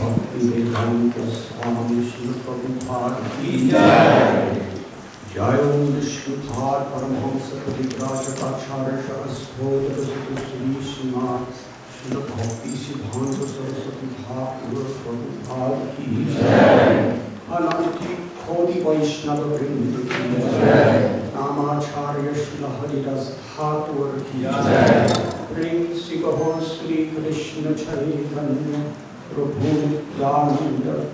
Vrindavan Swami Shri Prabhupada ki jai. Jayom Vishnuthar Paramahamsa Parivrajapacharya Sarasvota Sri Srimad Shri Bhakti Siddhanta Saraswati Thakur Prabhupada ki jai. Ananti Kodi Vaishnava Vrinda ki jai. Namacharya Shri Haridas Thakur ki jai. Prince Sri Krishna Chaitanya Prabhu Nityananda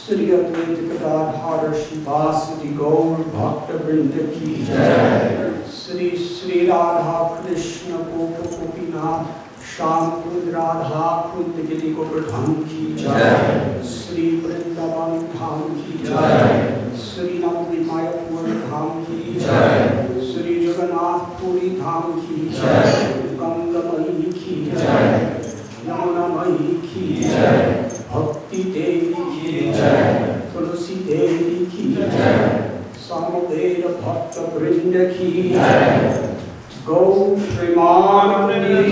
Sri Advaita Gadadhara Shivasati Gaur Bhakta Vrinda Ki Jai. Sri Sri Radha Krishna Gopa Gopinath Shyam Kund Radha Kund Giri Govardhan Ki Jai. Sri Vrindavan Dham Ki Jai. Sri Navadvip Mayapur Dham Ki Jai. Sri Jagannath Puri Dham Ki Jai. Ganga Mahi Ki Jai. Yamuna Mahi Ki Jai. Bhakti Devi Ki Jai. Tulsi Devi Ki Jai. Samaveda Bhakta Vrinda Ki Jai. Go Premanandi.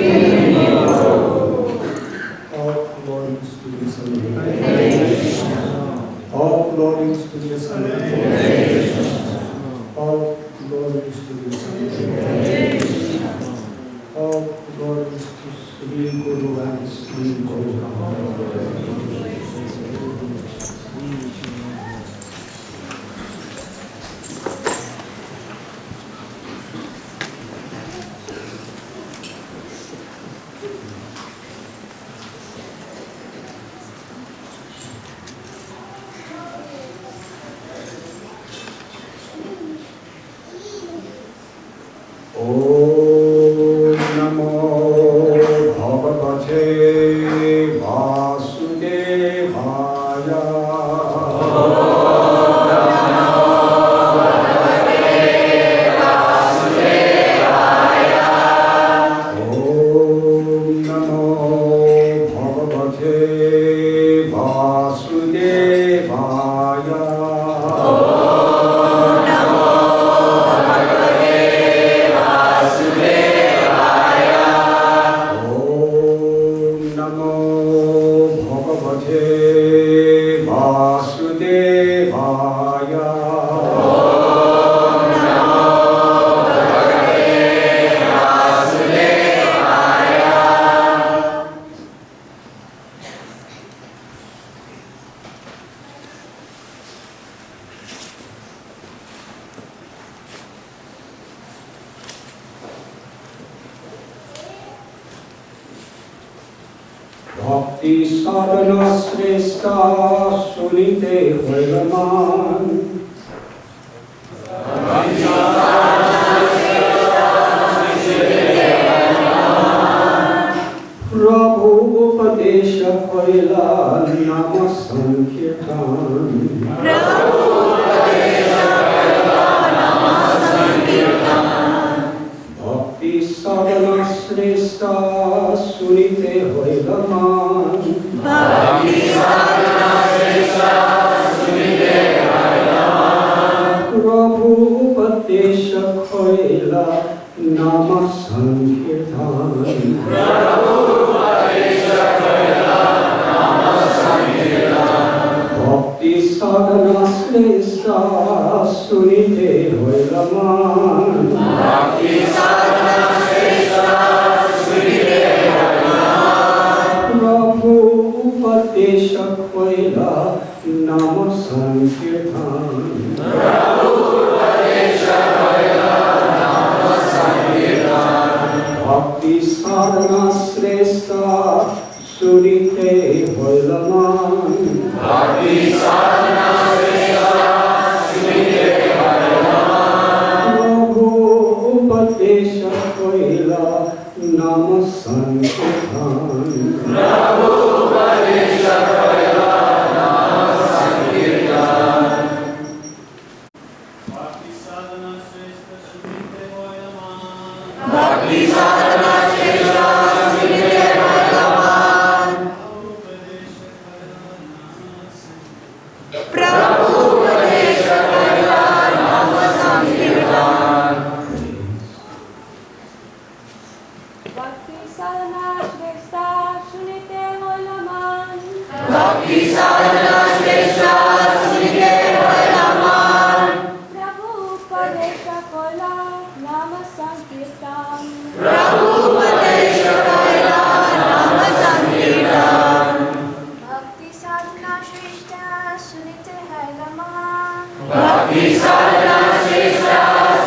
All glories to the Son. All glories to the Son. All glories to the Son. All glories to Sri Guru and Sri Guru. Bhakti sadhana shrestha sunite hoiraman. Prabhu upadesha hoila nama sankirtan. Bhakti sadhana shrestha sunite hoiraman. Bhakti sadhana shrestha sunite hoiraman. Prabhu upadesha hoila nama sankirtan. Prabhu upadesha hoila nama sankirtan. Bhakti sadhana shrestha sunite hoiraman. Bhakti sadhana shrestha sunite hoiraman. Prabhu upadesha hoila nama sankirtan. Prabhu upadesha hoila nama sankirtan. Bhakti sadhana shrestha sunite hoiraman. Bhakti sadhana shrestha sunite hoiraman. Prabhu upadesha hoila nama sankirtan. Prabhu upadesha hoila nama sankirtan. Bhakti sadhana shrestha sunite hoiraman. Bhakti sadhana shrestha sunite hoiraman. Prabhu upadesha hoila nama sankirtan. Bhakti sadhana shrestha sunite hoiraman. Bhakti sadhana shrestha sunite hoiraman. Prabhu upadesha hoila nama sankirtan. Prabhu upadesha hoila nama sankirtan. Bhakti sadhana shrestha sunite hoiraman. Bhakti sadhana shrestha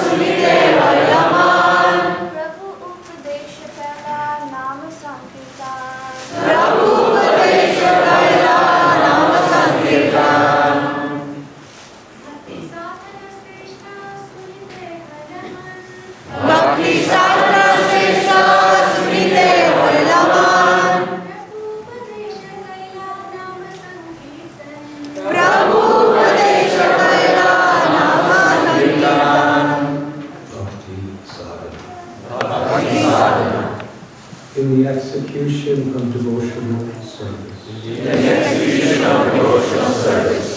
sunite hoiraman. Prabhu upadesha hoila nama sankirtan. Prabhu upadesha hoila nama sankirtan. execution of devotional service. In the execution of devotional service.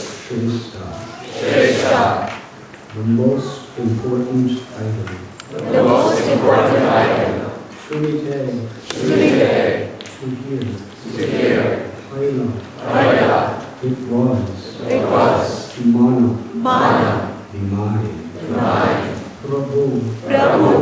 Shrestha. The most important item. The most important item. Shunite. Shunite. To hear. To hear. Haila. Haila. It was. It was. Mana. Mana. The mind. The mind. Prabhu. Prabhu.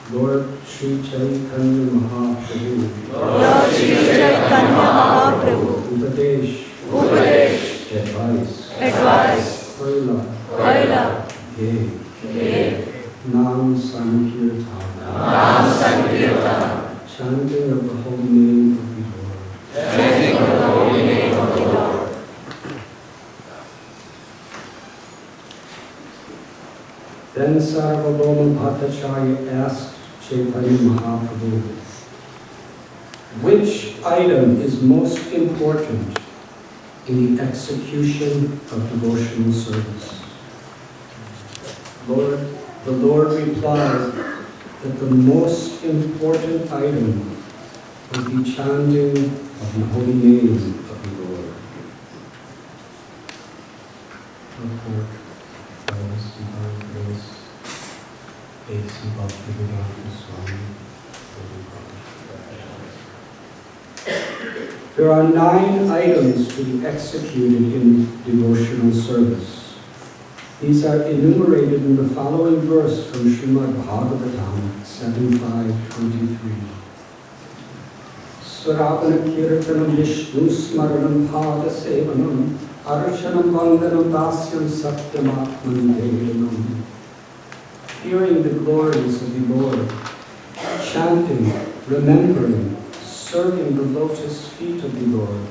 Lord Sri Chaitanya Mahaprabhu. Lord Sri Chaitanya Mahaprabhu. Upadesh. Upadesh. Advice. Advice. Haila. Haila. Gave. Gave. Nam Sankirtana. Nam Sankirtana. Chanting of the holy name of the Lord. Chanting of the holy name of the Lord. Then Sarvabhauma Bhattacharya asked Chaitanya Mahaprabhu, which item is most important in the execution of devotional service? The Lord replied that the most important item was the chanting of the holy name of the Lord. Report. Swami. There are 9 items to be executed in devotional service. These are enumerated in the following verse from Srimad Bhagavatam 7.5.23. Swaravana kirtanam vishnu smaranam pada sevanam archanam vandanam dasyam satyamatman devanam. Hearing the glories of the Lord, chanting, remembering, serving the lotus feet of the Lord,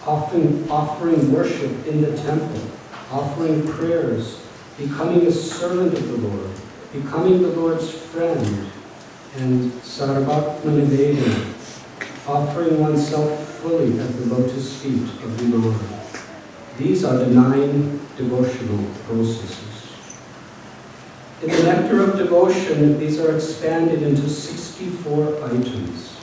offering worship in the temple, offering prayers, becoming a servant of the Lord, becoming the Lord's friend, and sarvatmana vedana, offering oneself fully at the lotus feet of the Lord. These are the 9 devotional processes. In the nectar of devotion, these are expanded into 64 items.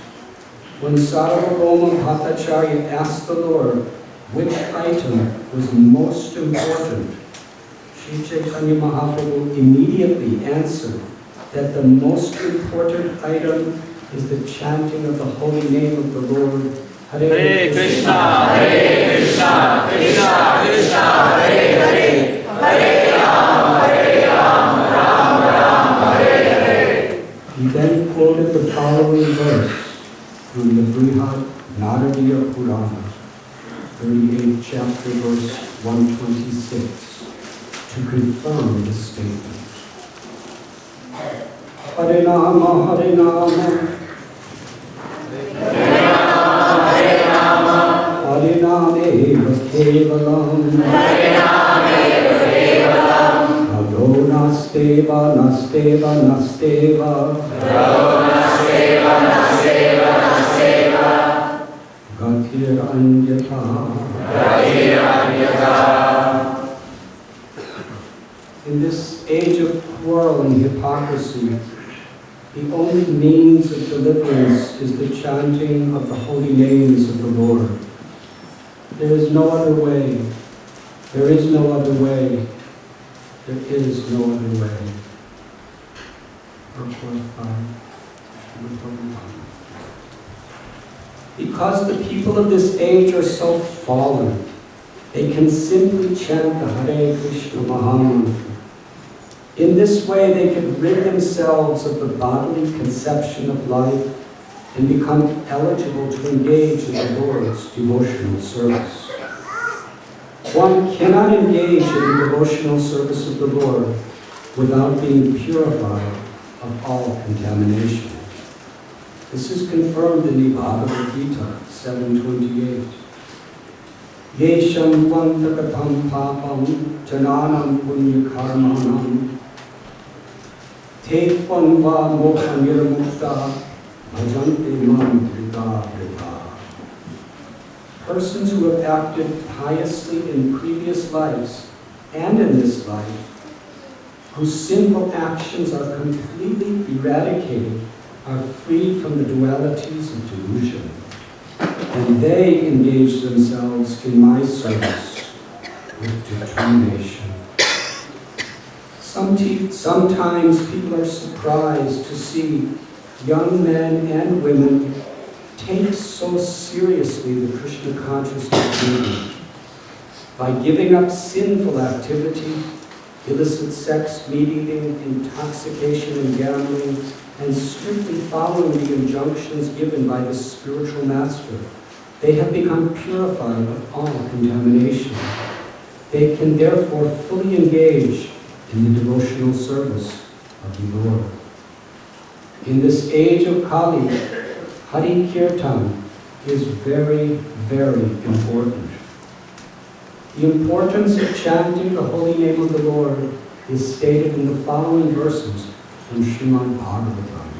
When Sarvabhauma Bhattacharya asked the Lord which item was most important, Sri Chaitanya Mahaprabhu immediately answered that the most important item is the chanting of the holy name of the Lord. Hare Krishna, Hare Krishna, Krishna Krishna, Hare Hare, Hare Ram, Ram Ram, Hare Hare. He then quoted the following verse from the Brihad Naradiya Purana, 38th chapter, verse 126. To confirm this statement. Hare Nama, Hare Nama, Hare Nama, Hare Nameva Kevalam, Hare Nameva Kevalam, Bhado Nasteva, Nasteva, Nasteva, Bhado Nasteva, Nasteva, Nasteva, Gatir Anyata, Gatir Anyata. In this age of quarrel and hypocrisy, the only means of deliverance is the chanting of the holy names of the Lord. There is no other way. There is no other way. There is no other way. Because the people of this age are so fallen, they can simply chant the Hare Krishna Mahamantra. In this way, they can rid themselves of the bodily conception of life and become eligible to engage in the Lord's devotional service. One cannot engage in the devotional service of the Lord without being purified of all contamination. This is confirmed in the Bhagavad Gita 7:28. Yesham vantakatam papam jananam punyakarmanam te tvanva mokha nirmukta bhajante mam prita prita. Persons who have acted piously in previous lives and in this life, whose sinful actions are completely eradicated, are freed from the dualities of delusion. and they engage themselves in my service with determination. Sometimes people are surprised to see young men and women take so seriously the Krishna consciousness movement. By giving up sinful activity, illicit sex, meat eating, intoxication and gambling, and strictly following the injunctions given by the spiritual master, they have become purified of all contamination. They can therefore fully engage in the devotional service of the Lord. In this age of Kali, Hari Kirtan is very, very important. The importance of chanting the holy name of the Lord is stated in the following verses from Srimad Bhagavatam.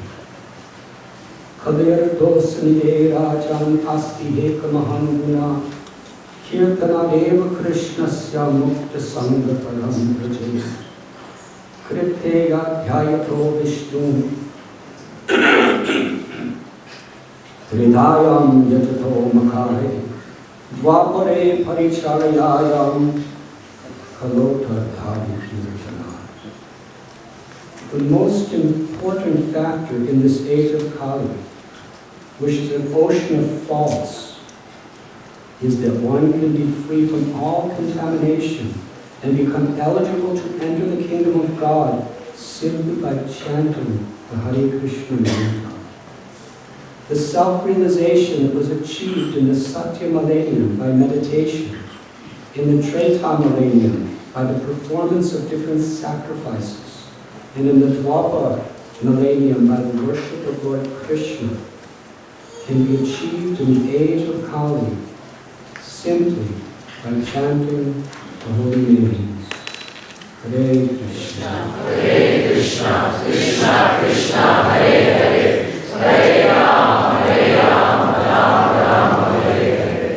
Kalir dosaniye rajan asti hekamahan guna kirtana deva krishnasya mukta sangha param praje kritega dhyayato vishnu Tridayam yatato makare Dwapare paricharayayam kalota dhari kirtana. The most important factor in this age of Kali, which is an ocean of faults, is that one can be free from all contamination and become eligible to enter the kingdom of God simply by chanting the Hare Krishna mantra. The self-realization that was achieved in the Satya millennium by meditation, in the Treta millennium by the performance of different sacrifices, and in the Dwapara millennium by the worship of Lord Krishna, can be achieved in the age of Kali simply by chanting the holy names. Hare Krishna. Hare Krishna, Krishna Krishna, Hare Hare, Hare Rama, Hare Rama, Rama Rama, Hare Hare.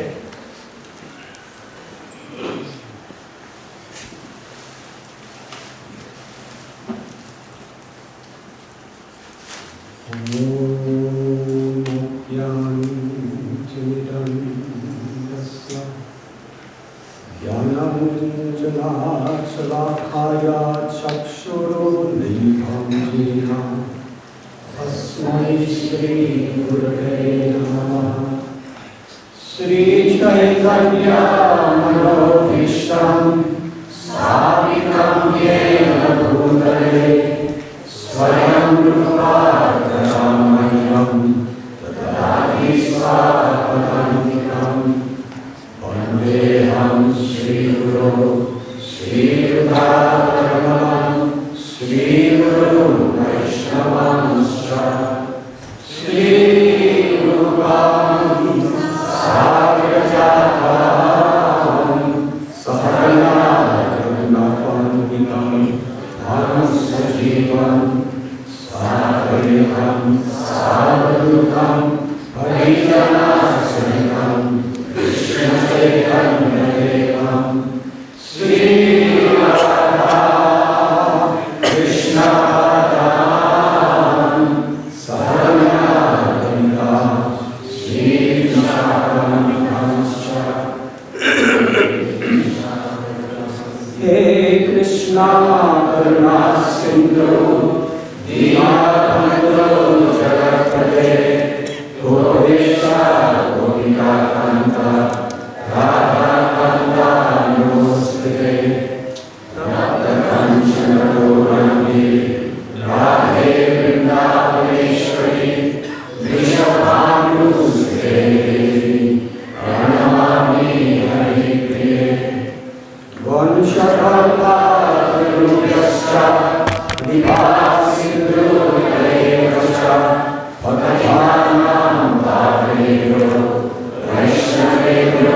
Vaishnavebhyo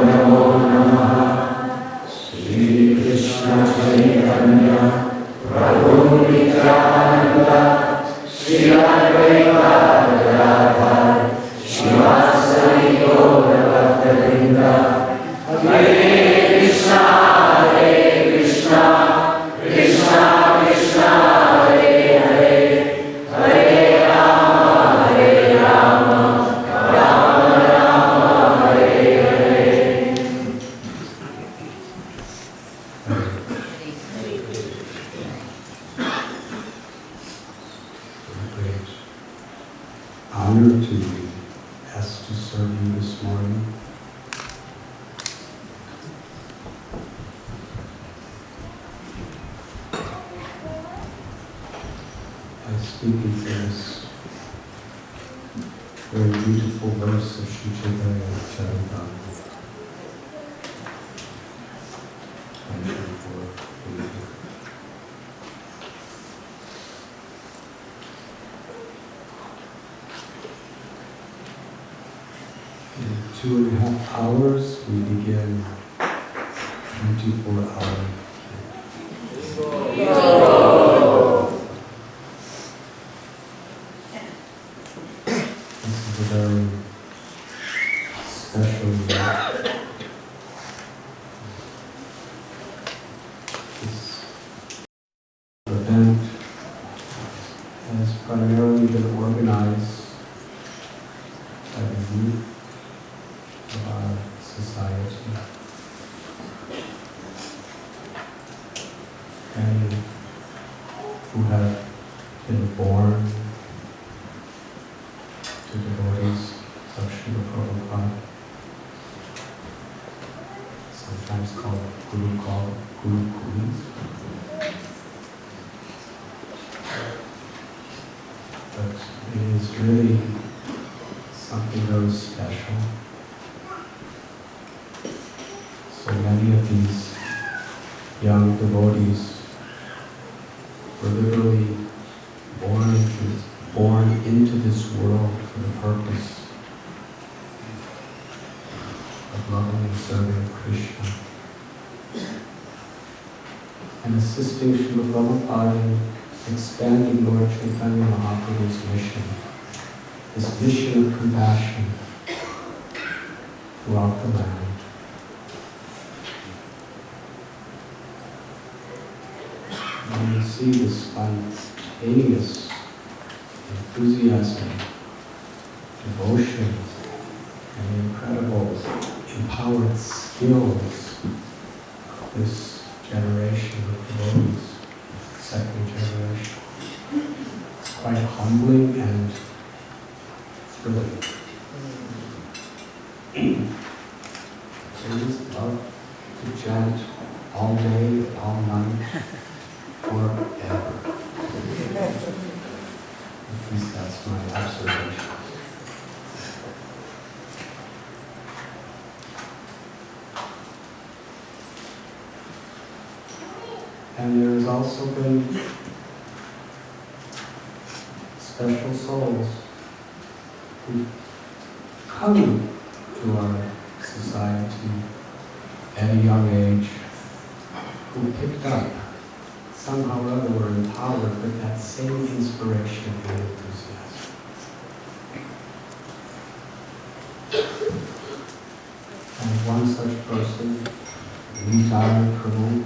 namo honor to be asked to serve you this morning. By speaking to this very beautiful verse of Sri Chaitanya Charitamrita. Thank you for being here. In 2.5 hours, we begin 24-hour. This is a very special event. This event has primarily been organized by the youth of our society, and who have been born to devotees of Srila Prabhupada, sometimes called Guru Kulis. But it is really something very special. So many of these young devotees were literally born into this world for the purpose of loving and serving Krishna and assisting Srila Prabhupada in expanding Lord Chaitanya Mahaprabhu's mission, this mission of compassion throughout the land. And you see this spontaneous enthusiasm, devotion, and the incredible empowered skills of this generation of devotees, second generation. It's quite humbling and thrilling. I just love to chant all day, all night, forever. At least that's my observation. And there has also been special souls who come to our society at a young age, who picked up, somehow or other were empowered with that same inspiration and enthusiasm. And one such person, Nitai Prabhu,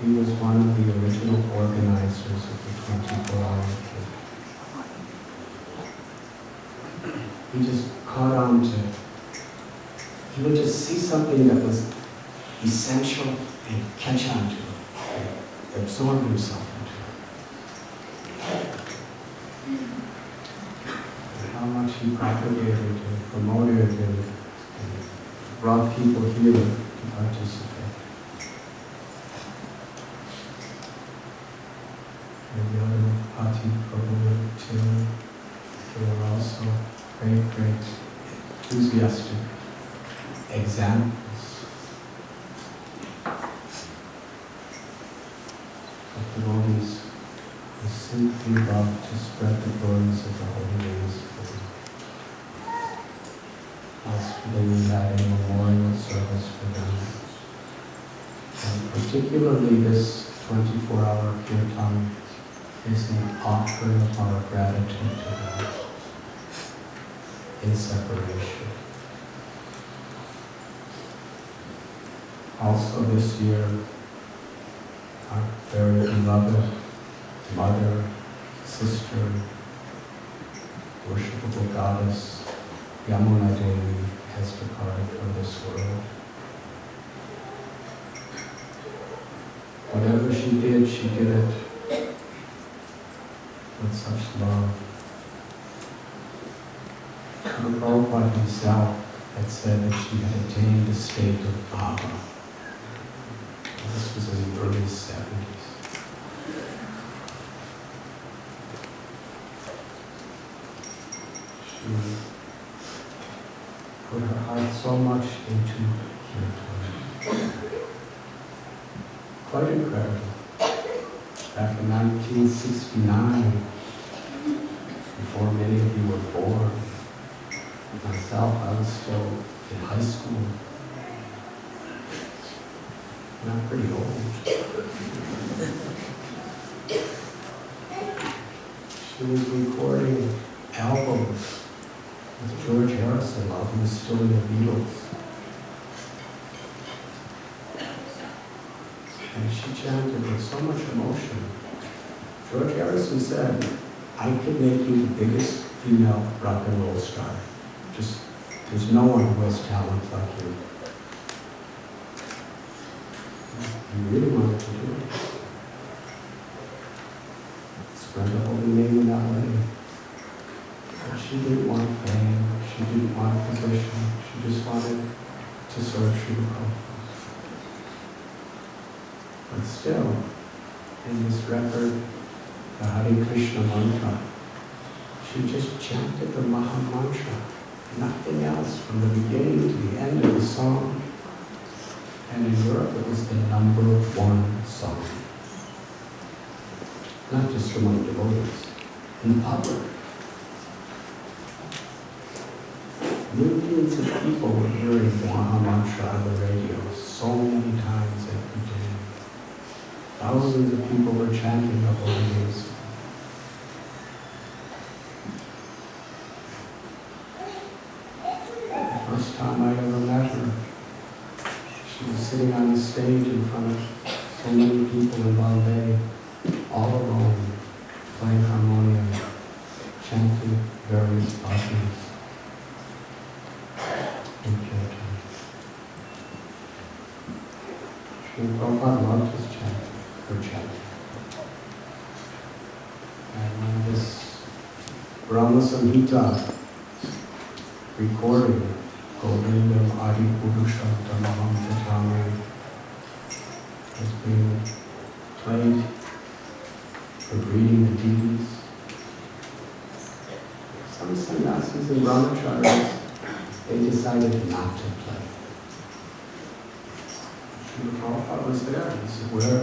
he was one of the original organizers of the 24-hour camp. He just caught on to, he would just see something that was essential and catch on to it, and absorb himself into it. And how much he propagated and promoted and brought people here to participate. And the other Pati Prabhu too, they were also great enthusiastic examples of devotees who simply love to spread the glories of the holy names. Yesterday we had a memorial service for them. And particularly this 24-hour kirtan is an offering of our gratitude to them in separation. Also this year, our very beloved mother, sister, worshipable goddess, Yamuna Devi, has departed from this world. Whatever she did it with such love Srila Prabhupada himself had said that she had attained a state of Bhava. This was in the early 70s. She put her heart so much into kirtan. Quite incredible. Back in 1969, before many of you were born, myself, I was still in high school. And I'm pretty old. She was recording albums with George Harrison while he was still in the Beatles. And she chanted with so much emotion. George Harrison said, I could make you the biggest female rock and roll star. Just, there's no one who has talent like you. You really wanted to do it. Spread the holy name in that way. But she didn't want fame. She didn't want position. She just wanted to serve Srila Prabhupada. But still, in this record, the Hare Krishna mantra, she just chanted the Maha Mantra, nothing else from the beginning to the end of the song. And in Europe, it was the #1 song. Not just among devotees, in the public. Millions of people were hearing the Maha Mantra on the radio so many times every day. Thousands of people were chanting the holy names. The first time I ever met her, she was sitting on the stage in front of so many people in Bombay, all alone, playing harmonium, chanting various bhajans in kirtan. Srila Prabhupada loved his chanting, her chanting. And when this Brahma Samhita recording, Govindam Adi Purusham Tamaham Tatami, has been played for greeting the deities. Some sannyasis and brahmacharis, they decided not to play. Srila Prabhupada was there. He said, where?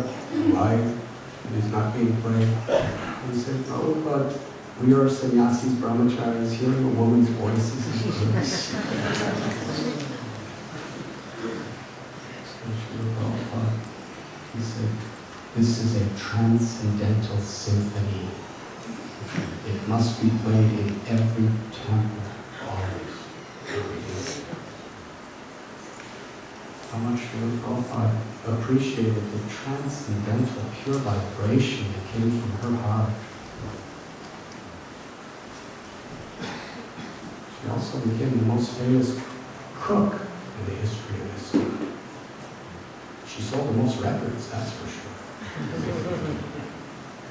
Why? It is not being played. He said, Prabhupada, we are sannyasis, brahmacharis, hearing a woman's voice is good. He said, this is a transcendental symphony. It must be played in every temple, always, every day. How much Srila Prabhupada appreciated the transcendental, pure vibration that came from her heart. She also became the most famous crook in the history of ISKCON. She sold the most records, that's for sure.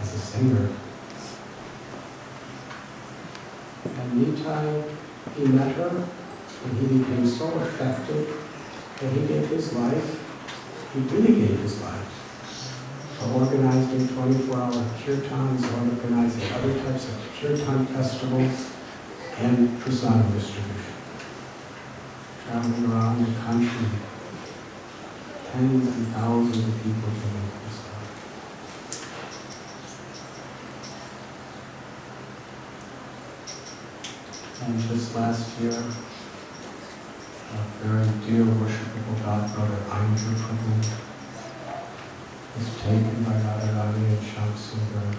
As a singer. And meantime, he met her, and he became so affected that he gave his life, he really gave his life, to organizing 24-hour kirtans, organizing other types of kirtan festivals, and prasadam distribution. Traveling around the country, tens and thousands of people doing prasadam. And just last year, a very dear worshipful godbrother, Indra Prabhu, was taken by Radharani and Shyam Sundar.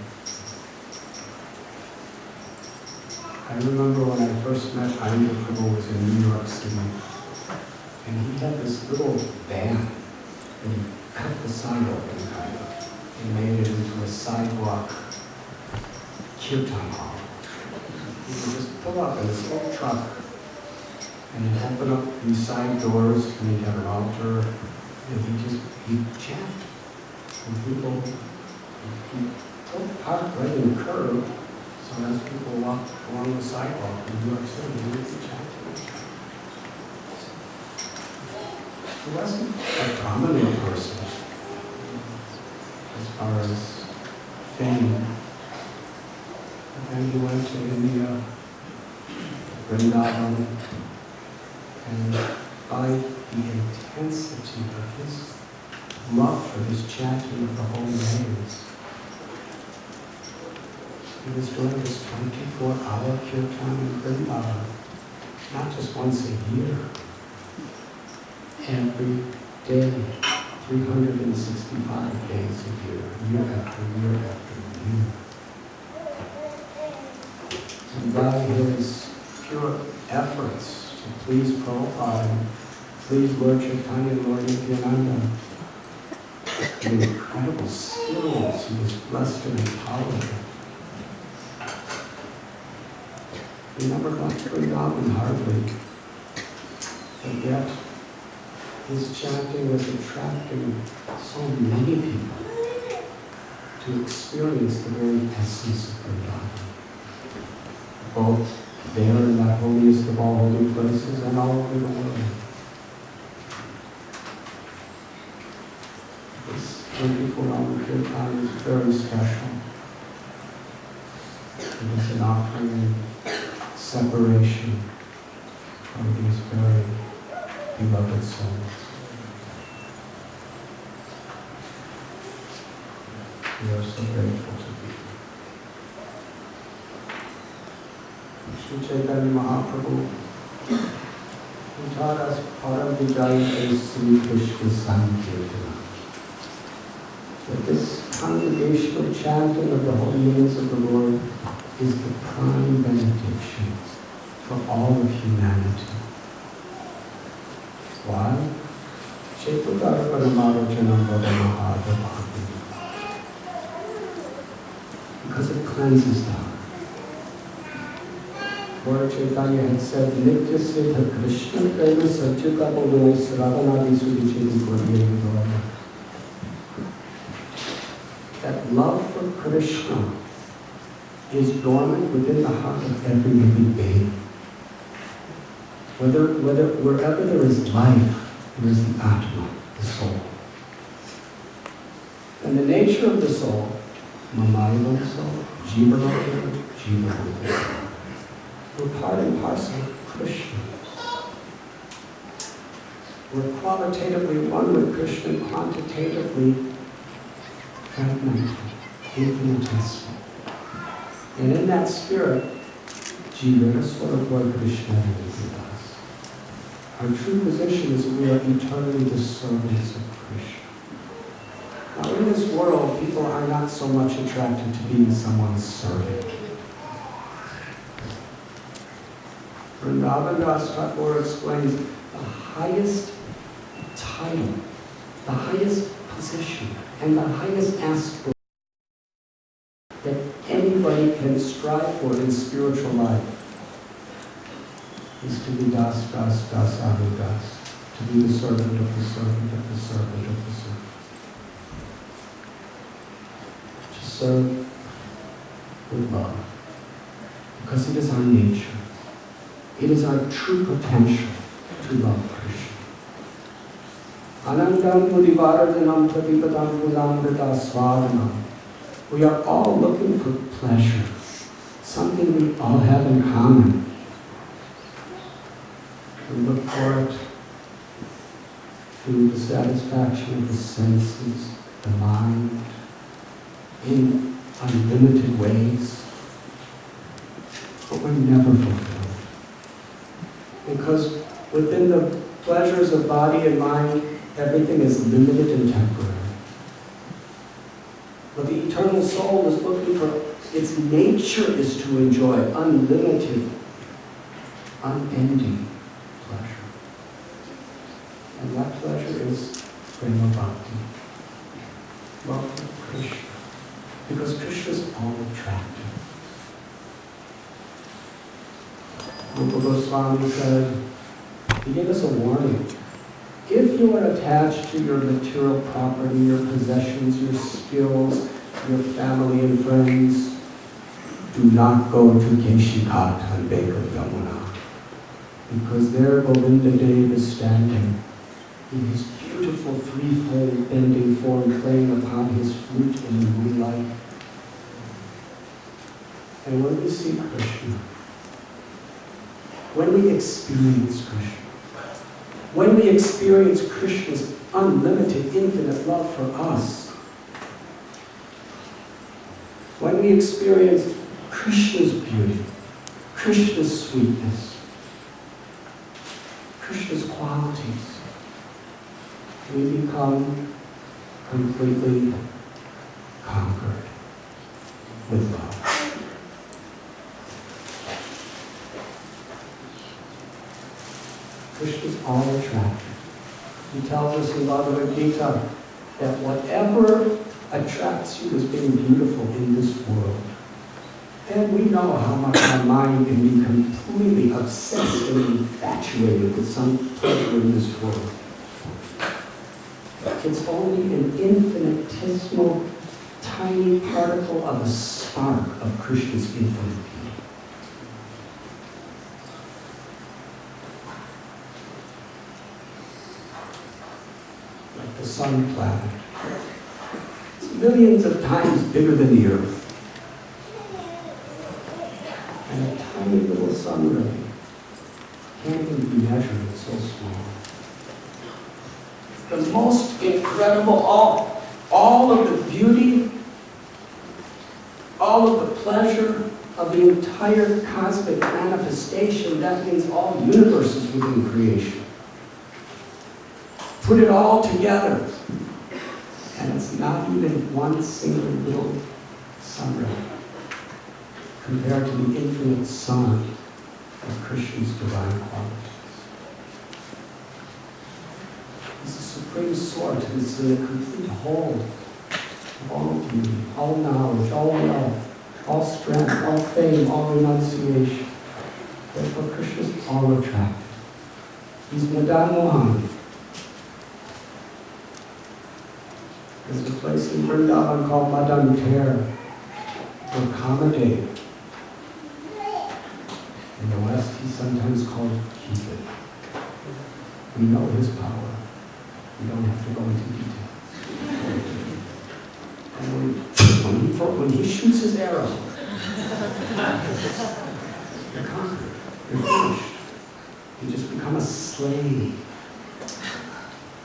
I remember when I first met Indra Prabhu was in New York City, and he had this little van, and he cut the side open kind of, and made it into a sidewalk kirtan hall. He would just pull up in this little truck, and he'd open up these side doors, and he'd have an altar, and he'd chant. And people, he'd park right in the curb, so So as people walk along the sidewalk in New York City, they would be chanting. He wasn't a prominent person as far as fame. But then he went to India, Vrindavan, and by the intensity of his love for his chanting of the holy names, he was doing this 24-hour kirtan in Vrindavan, not just once a year, every day, 365 days a year, year after year after year. And by his pure efforts to please Prabhupada, and please Lord Chaitanya and Lord Nityananda, the incredible skills he was blessed and empowered with. He never got to Vrindavan hardly, but yet his chanting was attracting so many people to experience the very essence of Vrindavan, both there in that holiest of all holy places and all over the world. This 24-hour kirtan is very special. It is an offering in separation from these very beloved souls. We are so grateful to be here. Sri Chaitanya Mahaprabhu, who taught us Param Vijaya Sri Krishna Sankirtana, that this congregational chanting of the holy names of the Lord is the prime benediction for all of humanity. Why? Because it cleanses the heart. Lord Chaitanya had said, Nitya Siddha Krishna Prema Satyuka Bodhoi Radhanath Sudhichedi. That love for Krishna is dormant within the heart of every living being. Wherever there is life, there is the Atma, the soul. And the nature of the soul, Mamayana soul, Jiva, Jiva. We're part and parcel of Krishna. We're qualitatively one with Krishna, quantitatively fragmented, infinitesimal. And in that spirit, Jiva, sort of Lord Krishna is with us. Our true position is we are eternally the servants of Krishna. Now in this world, people are not so much attracted to being someone's servant. Vrindavan Das Thakur explains the highest title, the highest position, and the highest aspiration that anybody can strive for in spiritual life is to be Das, Das, Das, Anu Das, to be the servant of the servant of the servant of the servant. To serve with love, because it is our nature. It is our true potential to love Krishna. Anandam Mudivaradanam Pratipadam Mudamrita Swadanam. We are all looking for pleasure, something we all have in common. We look for it through the satisfaction of the senses, the mind, in unlimited ways. But we're never fulfilled. Because within the pleasures of body and mind, everything is limited and temporary. But the eternal soul is looking for, its nature is to enjoy unlimited, unending pleasure. And that pleasure is prema bhakti, love for Krishna. Because Krishna is all attractive. Rupa Goswami said, he gave us a warning. If you are attached to your material property, your possessions, your skills, your family and friends, do not go to Keshighat on bank of Yamuna, because there Govinda Dev is standing in his beautiful threefold bending form, playing upon his flute in the moonlight. And when we see Krishna, when we experience Krishna, when we experience Krishna's unlimited, infinite love for us, when we experience Krishna's beauty, Krishna's sweetness, Krishna's qualities, we become completely conquered with love. Krishna's all attractive. He tells us in Bhagavad Gita that whatever attracts you as being beautiful in this world, and we know how much our mind can be completely obsessed and infatuated with some pleasure in this world. It's only an infinitesimal, tiny particle of a spark of Krishna's infinite beauty. Like the sun planet. It's millions of times bigger than the earth. And a tiny little sun ray can't even be measured, it's so small. The most incredible, all of the beauty, all of the pleasure of the entire cosmic manifestation, that means all universes within creation. Put it all together, and it's not even one single little sun ray compared to the infinite sun of Krishna's divine qualities. It's the supreme sort, and it's in the complete whole of all beauty, all knowledge, all love, all strength, all fame, all renunciation. Therefore, Krishna's all attractive. He's Madan Mohan. There's a place in Vrindavan called Madan Ter, or Kamadeva. In the West, he's sometimes called Cupid. We know his power. We don't have to go into details. And when he shoots his arrow, you're conquered. You're finished. You just become a slave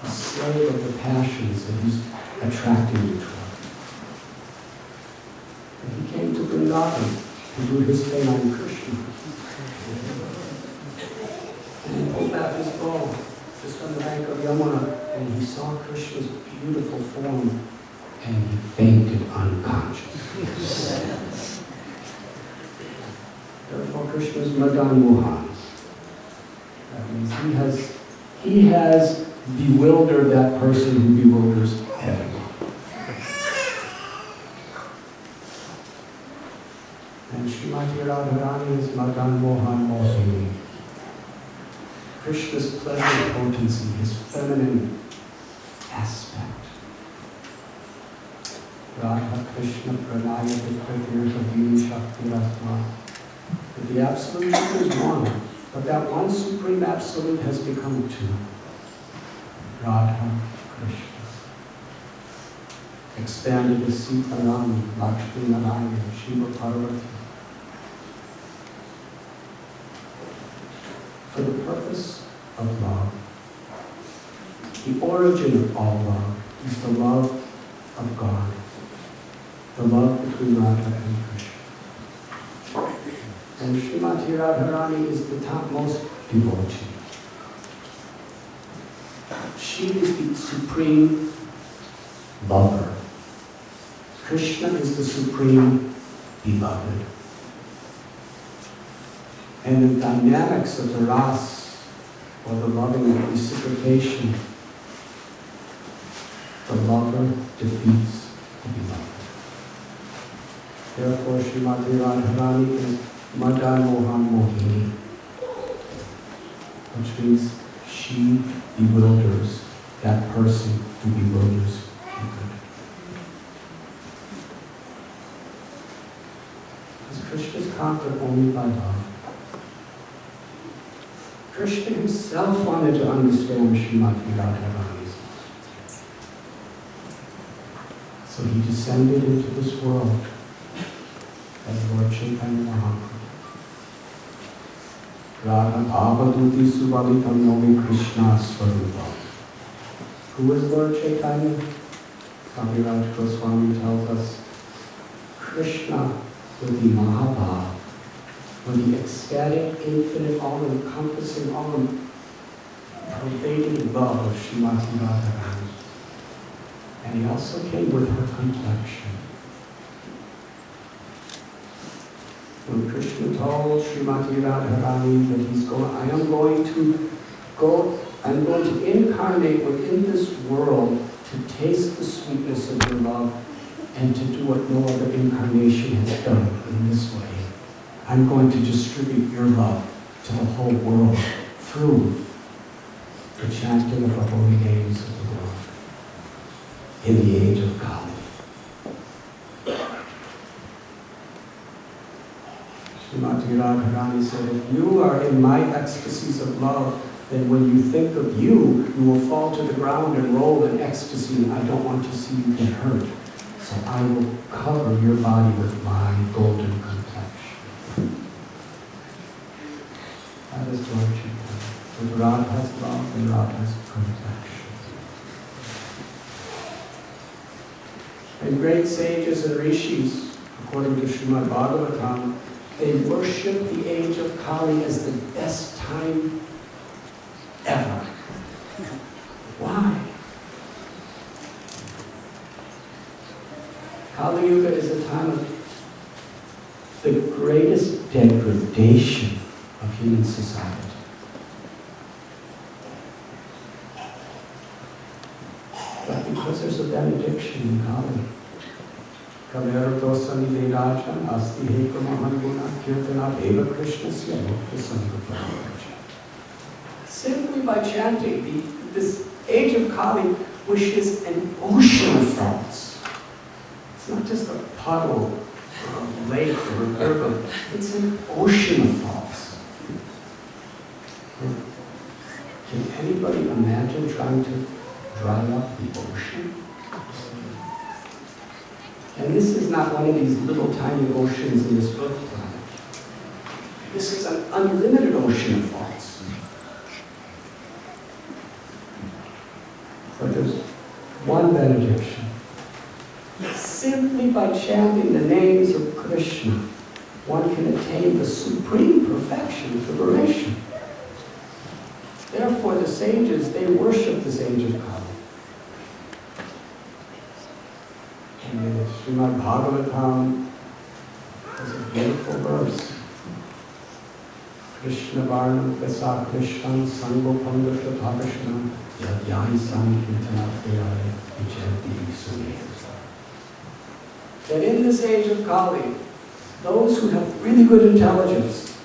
of the passions that he's attracting you toward. And he came to Vrindavan to do his thing on Krishna. And he pulled out his bow just on the bank of Yamuna, and he saw Krishna's beautiful form, and he fainted unconscious. Therefore, Krishna is Madan Mohan. That means he has bewildered that person who bewilders everyone. And Srimati Radharani is Madan Mohan Mohini. Krishna's pleasure potency, his feminine aspect. Radha Krishna Pranaya Vikratirtha Vim Shakti Ratma. The absolute truth is one, but that one supreme absolute has become two. Radha Krishna. Expanded as Sita Ram, Lakshmi Narayana, Shiva Parvati. For the purpose of love. The origin of all love is the love of God. The love between Radha and Krishna. And Srimati Radharani is the topmost devotee. She is the supreme lover. Krishna is the supreme beloved. And the dynamics of the ras, or the loving reciprocation, the lover defeats the beloved. Therefore, Srimati Radharani is Madan Mohan Mohini, which means she bewilders that person who bewilders Cupid. Because Krishna is conquered only by love. Krishna himself wanted to understand Srimati Radharani's life. So he descended into this world as Lord Chaitanya Mahaprabhu. Radha Bhavaduti Suvalitam Nomi Krishna Swarupa. Who is Lord Chaitanya? Kaviraj Goswami tells us Krishna with the Mahabhava, with the ecstatic, infinite, all-encompassing, all-pervading love of Srimati Radharani. And he also came with her complexion. When Krishna told Srimati Radharani that I'm going to incarnate within this world to taste the sweetness of your love and to do what no other incarnation has done in this way. I'm going to distribute your love to the whole world through the chanting of the holy names of the Lord in the age of Kali. Srimati Radharani said, if you are in my ecstasies of love, then when you think of you will fall to the ground and roll in ecstasy, and I don't want to see you get hurt. So I will cover your body with my golden complexion. That is Lord Chaitanya. With Radha's love and Radha's complexion. And great sages and rishis, according to Srimad Bhagavatam, they worship the age of Kali as the best time ever. Why? Kali Yuga is a time of the greatest degradation of human society. But because there's a benediction in Kali, simply by chanting, this age of Kali, which is an ocean of faults. It's not just a puddle or a lake or a river, it's an ocean of faults. Can anybody imagine trying to dry up the ocean? And this is not one of these little tiny oceans in this earth planet. This is an unlimited ocean of faults. But there's one benediction. Simply by chanting the names of Krishna, one can attain the supreme perfection of liberation. Therefore, the sages, they worship this age of Kali. And in Srimad Bhagavatam, there's a beautiful verse. Krishna Varnam Vasa Krishnan Sangopanga Bhagashanam Yadhyani Sankirtana Priyaya Vijayati Sunayam. That in this age of Kali, those who have really good intelligence,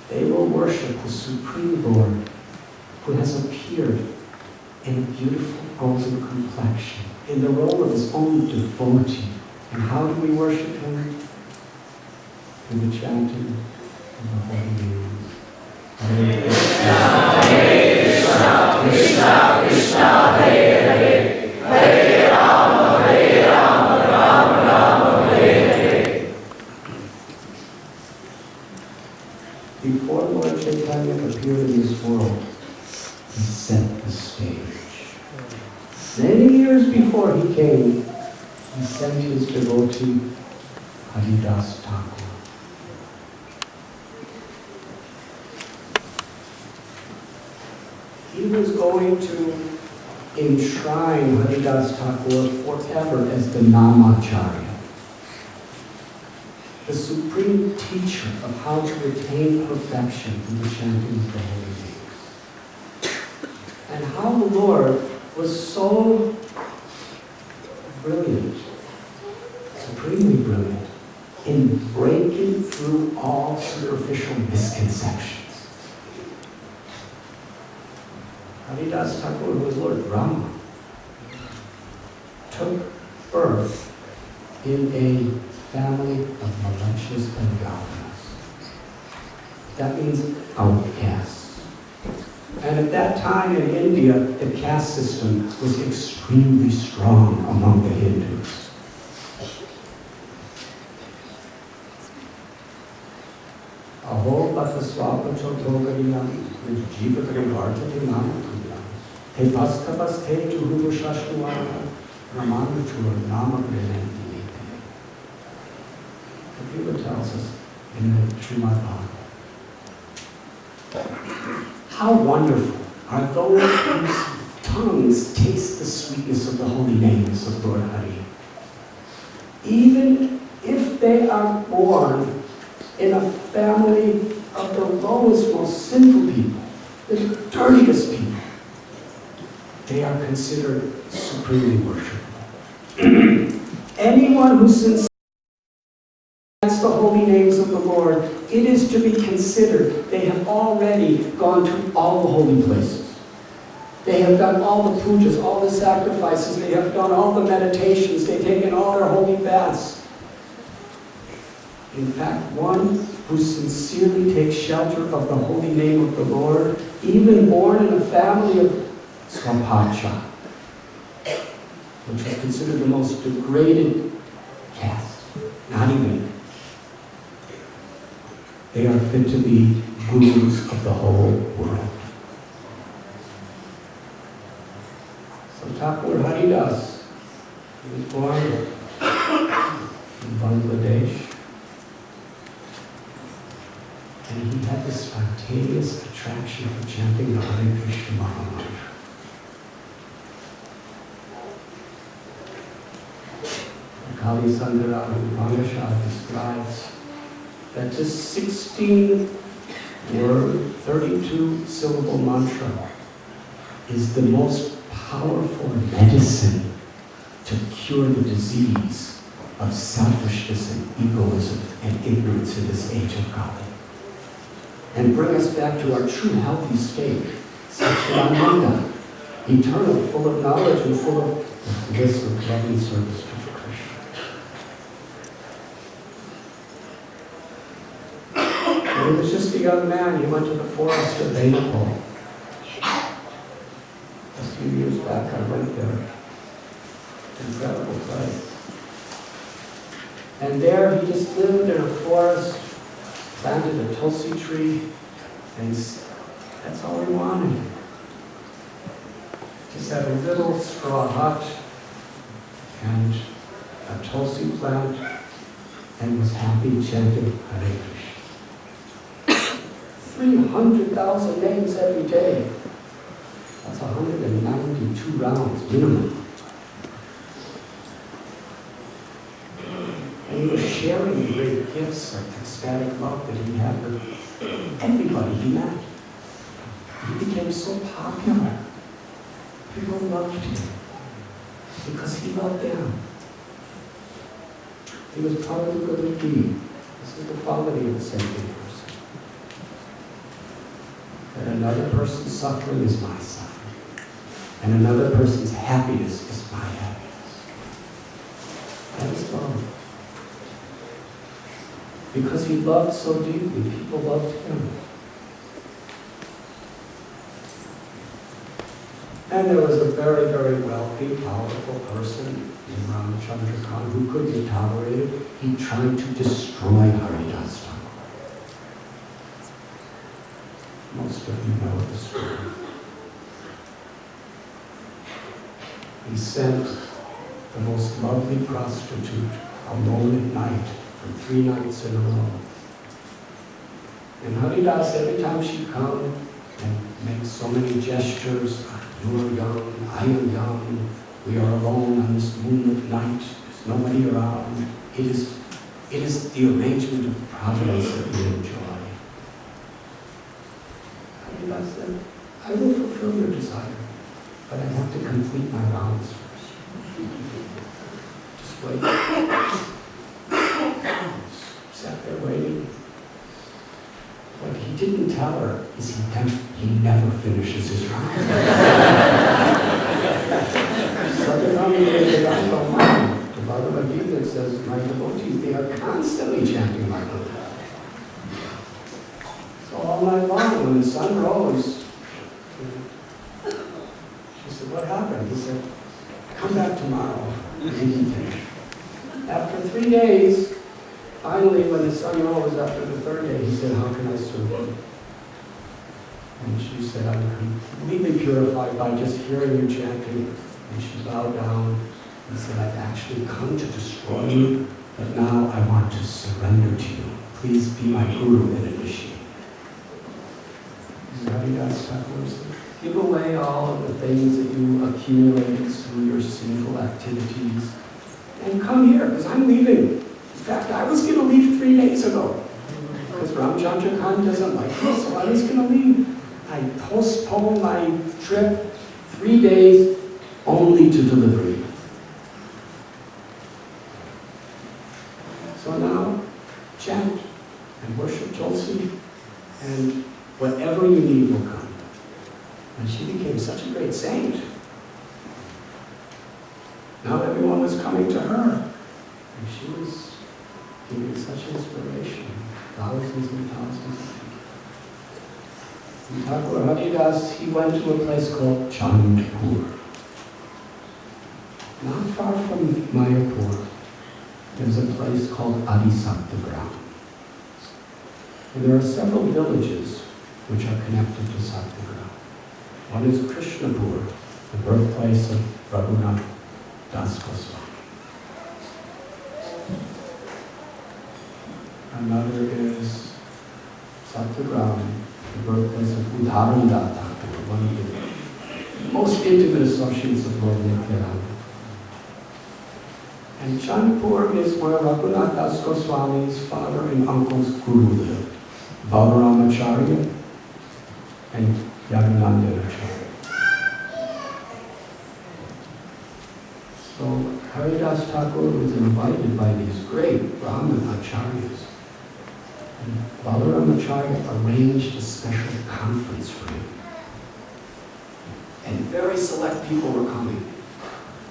they will worship the Supreme Lord who has appeared in a beautiful golden complexion, in the role of his own devotee. And how do we worship him? Through the chanting of the holy names. Hare Krishna, Krishna Krishna, Hare Hare, Hare Rama, Rama Rama, Hare Hare. Before Lord Chaitanya appeared in this world, he set the stage. Many years before he came, he sent his devotee, Haridas Thakur. He was going to enshrine Haridas Thakur forever as the Namacharya, the supreme teacher of how to attain perfection in the chanting of the holy names. And how the Lord was so brilliant, supremely brilliant, in breaking through all superficial misconceptions. Haridas Thakur, who was Lord Brahma, took birth in a family of malicious and godliness. That means outcasts. And at that time in India, the caste system was extremely strong among the Hindus. Aho pataswapa chotogariyam jivatarivartati namatuyam te pastapaste juhuvushashnuana ramanuchur namagrinanti. The Buddha tells us in the Srimad Bhagavatam, how wonderful are those whose tongues taste the sweetness of the holy names of Lord Hari. Even if they are born in a family of the lowest, most sinful people, the dirtiest people, they are considered supremely worshipful. Anyone who sincerely chants the holy names of the Lord, it is to be considered they have already gone to all the holy places. They have done all the pujas, all the sacrifices, they have done all the meditations, they've taken all their holy baths. In fact, one who sincerely takes shelter of the holy name of the Lord, even born in a family of Swapacha, which was considered the most degraded caste, not even. They are fit to be gurus of the whole world. So Thakur Haridas, he was born in Bangladesh, and he had this spontaneous attraction for chanting the Hare Krishna Mahamantra. Kali Sandara Vangasha describes that this 16-word, 32-syllable mantra is the most powerful medicine to cure the disease of selfishness and egoism and ignorance in this age of Kali, and bring us back to our true healthy state, Satchidananda, eternal, full of knowledge and full of the bliss of loving service to Krishna. When he was just a young man, he went to the forest of Venapur. A few years back, I went there. Incredible place. And there he just lived in a forest, planted a tulsi tree, and that's all he wanted. Just had a little straw hut and a tulsi plant, and was happy chanting Hare Krishna. 300,000 names every day. That's 192 rounds minimum. And he was sharing the great gifts of ecstatic love that he had with everybody he met. He became so popular. People loved him because he loved them. He was part of the good deed. This is the quality of a saintly person. That another person's suffering is my suffering, and another person's happiness is my happiness. That is love. Because he loved so deeply, people loved him. And there was a very, very wealthy, powerful person in Ramchandra Khan who couldn't be tolerated. He tried to destroy Haridas Thakur. Most of you know the story. He sent the most lovely prostitute alone at night for 3 nights in a row. And Haridas, every time she'd come and make so many gestures, you are young, I am young, we are alone on this moonlit night, there's nobody around. It is the arrangement of providence that we enjoy. Haridas said, I will fulfill your desire, but I have to complete my rounds first. Just wait. Sat there waiting. What he didn't tell her is he never finishes his round. The Bhagavad Gita says, my devotees, they are constantly chanting my Guru. So all night long, when the sun rose, she said, what happened? He said, come back tomorrow. And he finished. After 3 days, finally, when the sun rose after the 3rd day, he said, how can I serve you? And she said, I'm completely purified by just hearing you chanting. And she bowed down and said, I've actually come to destroy you, but now I want to surrender to you. Please be my guru and initiate. And Radhanath Thakur said, give away all of the things that you accumulated through your sinful activities and come here, because I'm leaving. In fact, I was going to leave 3 days ago because Ramchandra Khan doesn't like me, so I was going to leave. I postponed my trip 3 days only to deliver you. So now, chant and worship Tulsi, and whatever you need will come. And she became such a great saint. Now everyone was coming to her, and she was giving such inspiration. Thousands and thousands of people. And Thakur Haridas, he went to a place called Chandpur. Not far from Mayapur, there's a place called Adisaktagram. And there are several villages which are connected to Saktagram. One is Krishnapur, the birthplace of Radhanath Das Goswami. Another is Saktagram, the birthplace of Udharananda Thakur, one of the most intimate associates of Lord Nityananda. And Chandpur is where Radhanath Das Goswami's father and uncle's guru lived, Balaramacharya and Yagnandacharya. So Haridas Thakur was invited by these great Brahmin acharyas. And Balaramacharya arranged a special conference for him. And very select people were coming.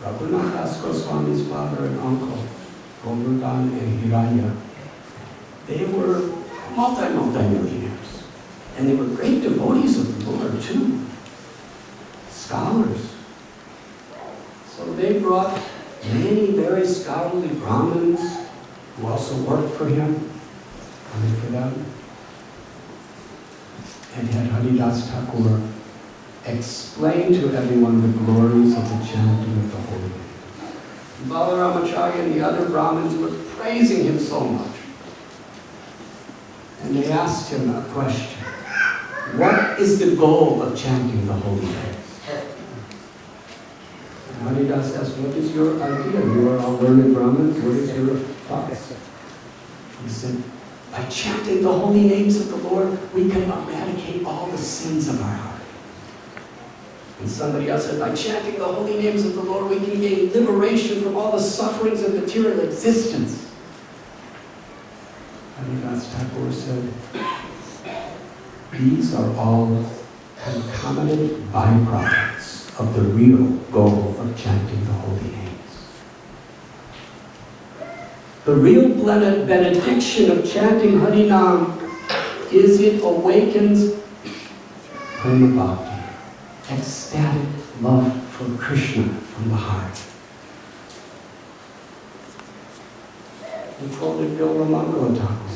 Radhanath Das Goswami's father and uncle, Govardhan and Hiranya, they were multi-millionaires. And they were great devotees of the Lord too. Scholars. So they brought many very scholarly Brahmins who also worked for him, coming for them, and had Haridas Thakur explain to everyone the glories of the chanting of the holy name. Balaramacharya and the other Brahmins were praising him so much. And they asked him a question. What is the goal of chanting the holy names? And Haridas asked, what is your idea? You are all learned Brahmins. What is your thoughts? He said, by chanting the holy names of the Lord, we can eradicate all the sins of our heart. And somebody else said, by chanting the holy names of the Lord, we can gain liberation from all the sufferings of material existence. Haridas Thakur said, these are all concomitant byproducts of the real goal of chanting the holy names. The real benediction of chanting Harinam is it awakens prema bhakti, ecstatic love for Krishna from the heart. We quoted Bilramangala Thakur,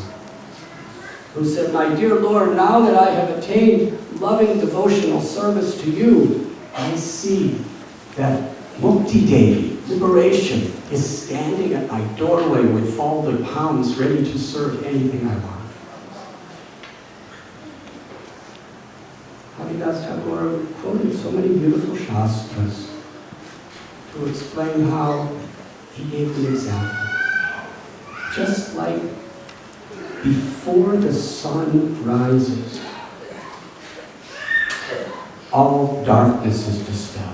who said, my dear Lord, now that I have attained loving devotional service to you, I see that Mukti Devi, liberation, is standing at my doorway with folded palms ready to serve anything I want. Haridas Thakur quoted so many beautiful Shastras to explain how he gave the example. Just like before the sun rises, all darkness is dispelled.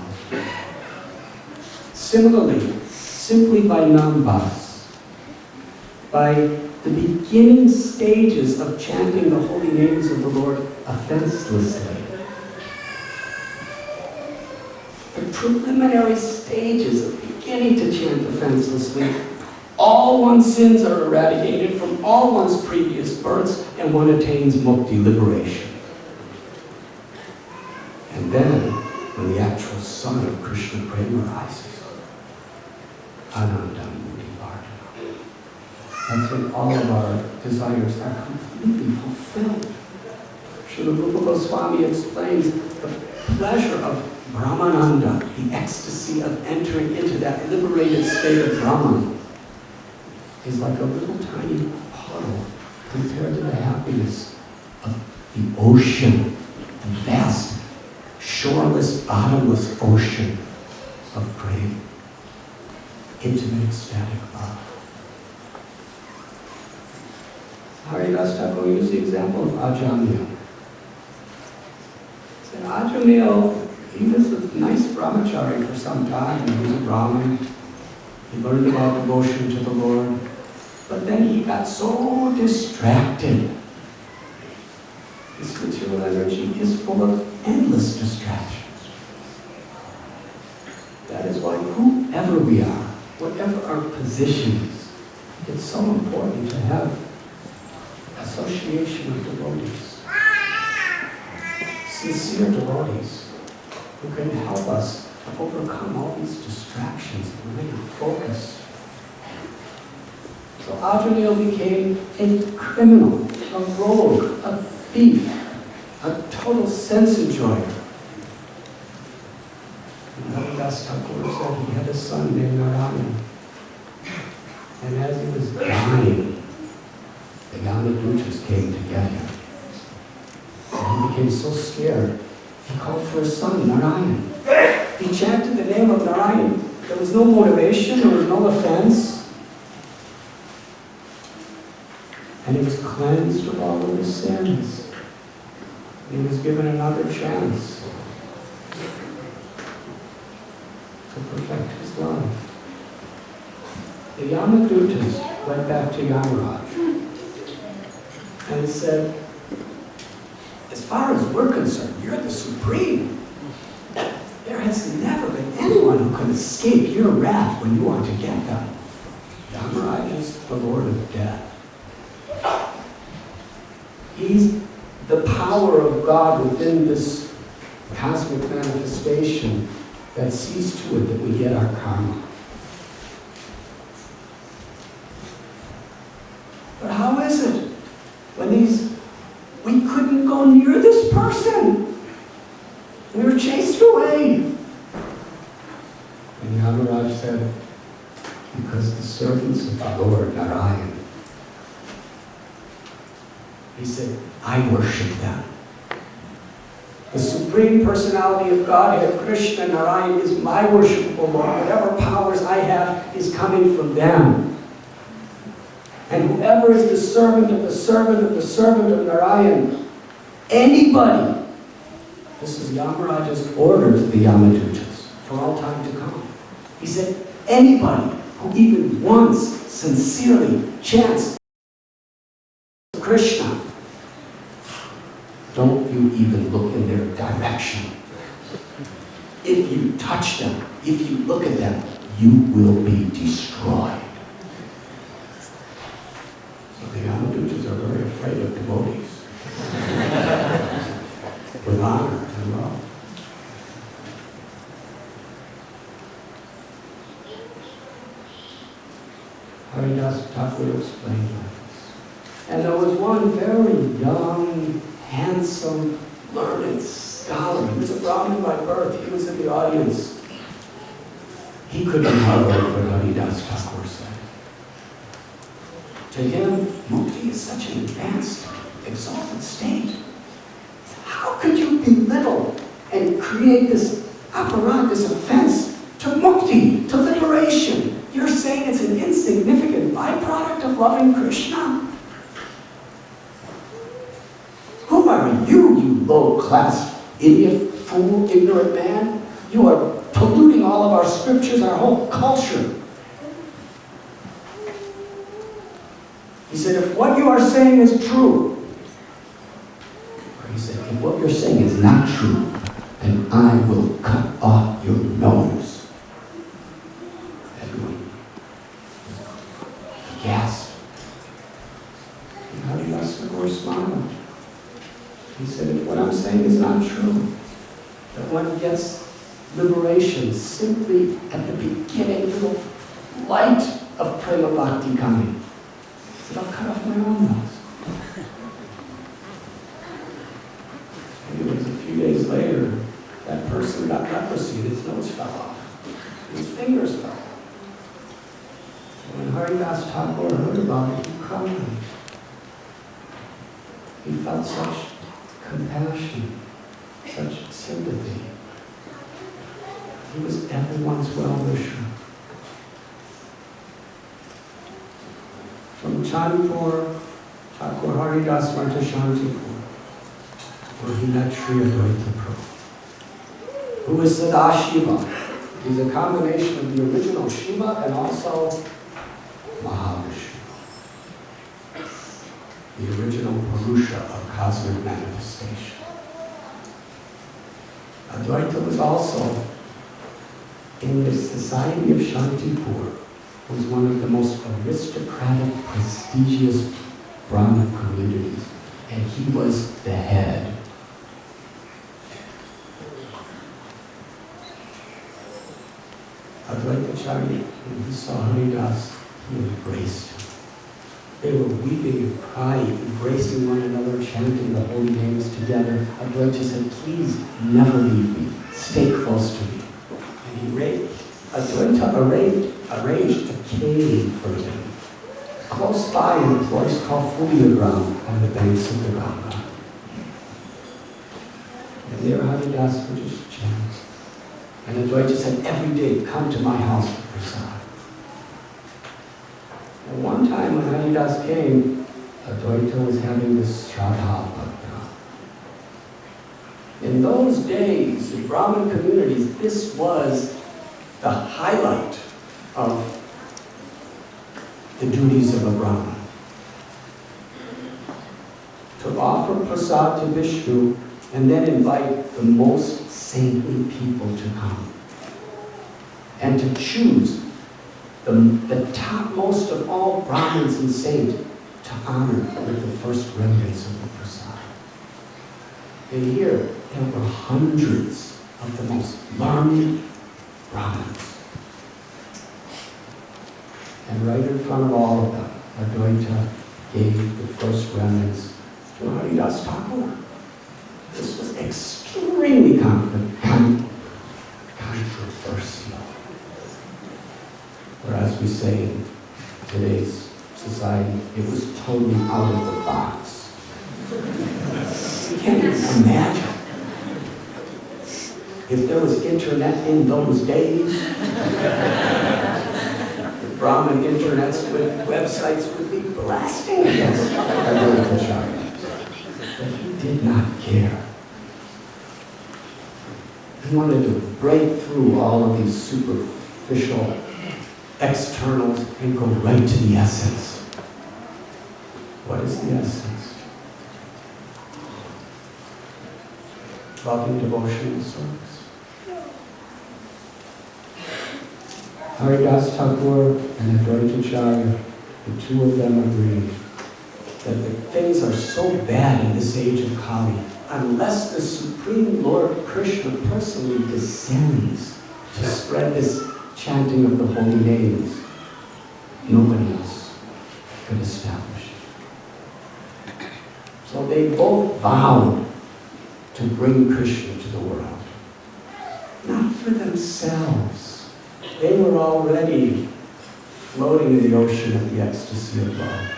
Similarly, simply by Nambas, by the beginning stages of chanting the holy names of the Lord offenselessly, the preliminary stages of beginning to chant offenselessly All one's sins are eradicated from all one's previous births, and one attains mukti, liberation. And then, when the actual sun of Krishna Prema rises, Ananda Mukti Vardhana. That's when all of our desires are completely fulfilled. Srila Rupa Goswami explains the pleasure of Brahmananda, the ecstasy of entering into that liberated state of Brahman, is like a little tiny puddle compared to the happiness of the ocean, the vast, shoreless, bottomless ocean of great, intimate, ecstatic love. Haridas Thakur used the example of Ajamil. Ajamil, he was a nice brahmachari for some time. He was a Brahmin. He learned about devotion to the Lord. But then he got so distracted. This material energy is full of endless distractions. That is why whoever we are, whatever our positions, it's so important to have association with devotees. Sincere devotees who can help us to overcome all these distractions and remain focused. So Ajamil became a criminal, a rogue, a thief, a total sense enjoyer. And Haridas Thakur said he had a son named Narayan. And as he was dying, the Yamadutas came to get him. And he became so scared, he called for his son, Narayan. He chanted the name of Narayan. There was no motivation, there was no offense. And he was cleansed of all of his sins. He was given another chance to perfect his life. The Yamadutas went back to Yamaraj and said, as far as we're concerned, you're the supreme. There has never been anyone who could escape your wrath when you want to get them. Yamaraj is the Lord of Death. He's the power of God within this cosmic manifestation that sees to it that we get our karma. But how is it when we couldn't go near this person? We were chased away. And Yamaraj said, because the servants of the Lord Narayan, he said, I worship them. The Supreme Personality of Godhead, Krishna Narayan, is my worshipable Lord. Whatever powers I have is coming from them. And whoever is the servant of the servant of the servant of Narayan, anybody, this is Yamaraj's order to the Yamadutas for all time to come. He said, anybody who even once sincerely chants Krishna, don't you even look in their direction. If you touch them, if you look at them, you will be destroyed. So the Yamadutas are very afraid of devotees. With honor and love. Haridas Thakur explained this. And there was one very young, handsome, learned scholar. He was a Brahmin by birth. He was in the audience. He couldn't tolerate what Haridas Thakur said. To him, mukti is such an advanced, exalted state. How could you belittle and create this aparat, this offense to mukti, to liberation? You're saying it's an insignificant byproduct of loving Krishna? Who are you, you low-class, idiot, fool, ignorant man? You are polluting all of our scriptures, our whole culture. He said, if what you are saying is true, he said, if what you're saying is not true, then I will cut off your nose. Everyone. gasped. And Haridas Thakur smiled. He said, if what I'm saying is not true, that one gets liberation simply at the beginning, little light of Prema Bhakti coming. He said, I'll cut off my own nose. And it was a few days later, that person got leprosy and his nose fell off. His fingers fell off. When Haridas Thakur heard about it, he cried. He felt such compassion, such sympathy. He was everyone's well-wisher. From Chandipur, Thakur Haridas went to Shantipur, where he met Sri Advaita Prabhu, who is Sadashiva. He's a combination of the original Shiva and also Mahavishnu, the original Purusha of cosmic manifestation. Advaita was also, in the society of Shantipur, was one of the most aristocratic, prestigious Brahmin communities, and he was the head. Advaitacharya, when he saw Haridas, he embraced him. They were weeping and crying, embracing one another, chanting the holy names together. Advaita said, please never leave me. Stay close to me. And Advaita arranged a cave for him, close by in a place called Fulia ground on the banks of the Ganga. And there Haridas would just chant. And Advaita said, every day, come to my house for prasad. And one time when Haridas came, Advaita was having this Shraddha Bhakta. In those days, in Brahmin communities, this was the highlight of the duties of a Brahmin. To offer prasad to Vishnu and then invite the most saintly people to come. And to choose the topmost of all Brahmins and saints to honor with the first remnants of the prasad. And here, there were hundreds of the most learned Brahmins. And right in front of all of them, Advaita gave the first remnants to Haridas Thakur. This was extremely controversial. Or as we say in today's society, it was totally out of the box. You can't even imagine. If there was internet in those days, the Brahmin internets with websites would be blasting against Advaita. But he did not care. He wanted to break through all of these superficial externals and go right to the essence. What is the essence? Loving devotion and service. Haridas Thakur and Advaitacharya, the two of them agreed that the things are so bad in this age of Kali, unless the Supreme Lord Krishna personally descends to spread this chanting of the holy names, nobody else could establish it. So they both vowed to bring Krishna to the world. Not for themselves. They were already floating in the ocean of the ecstasy of love.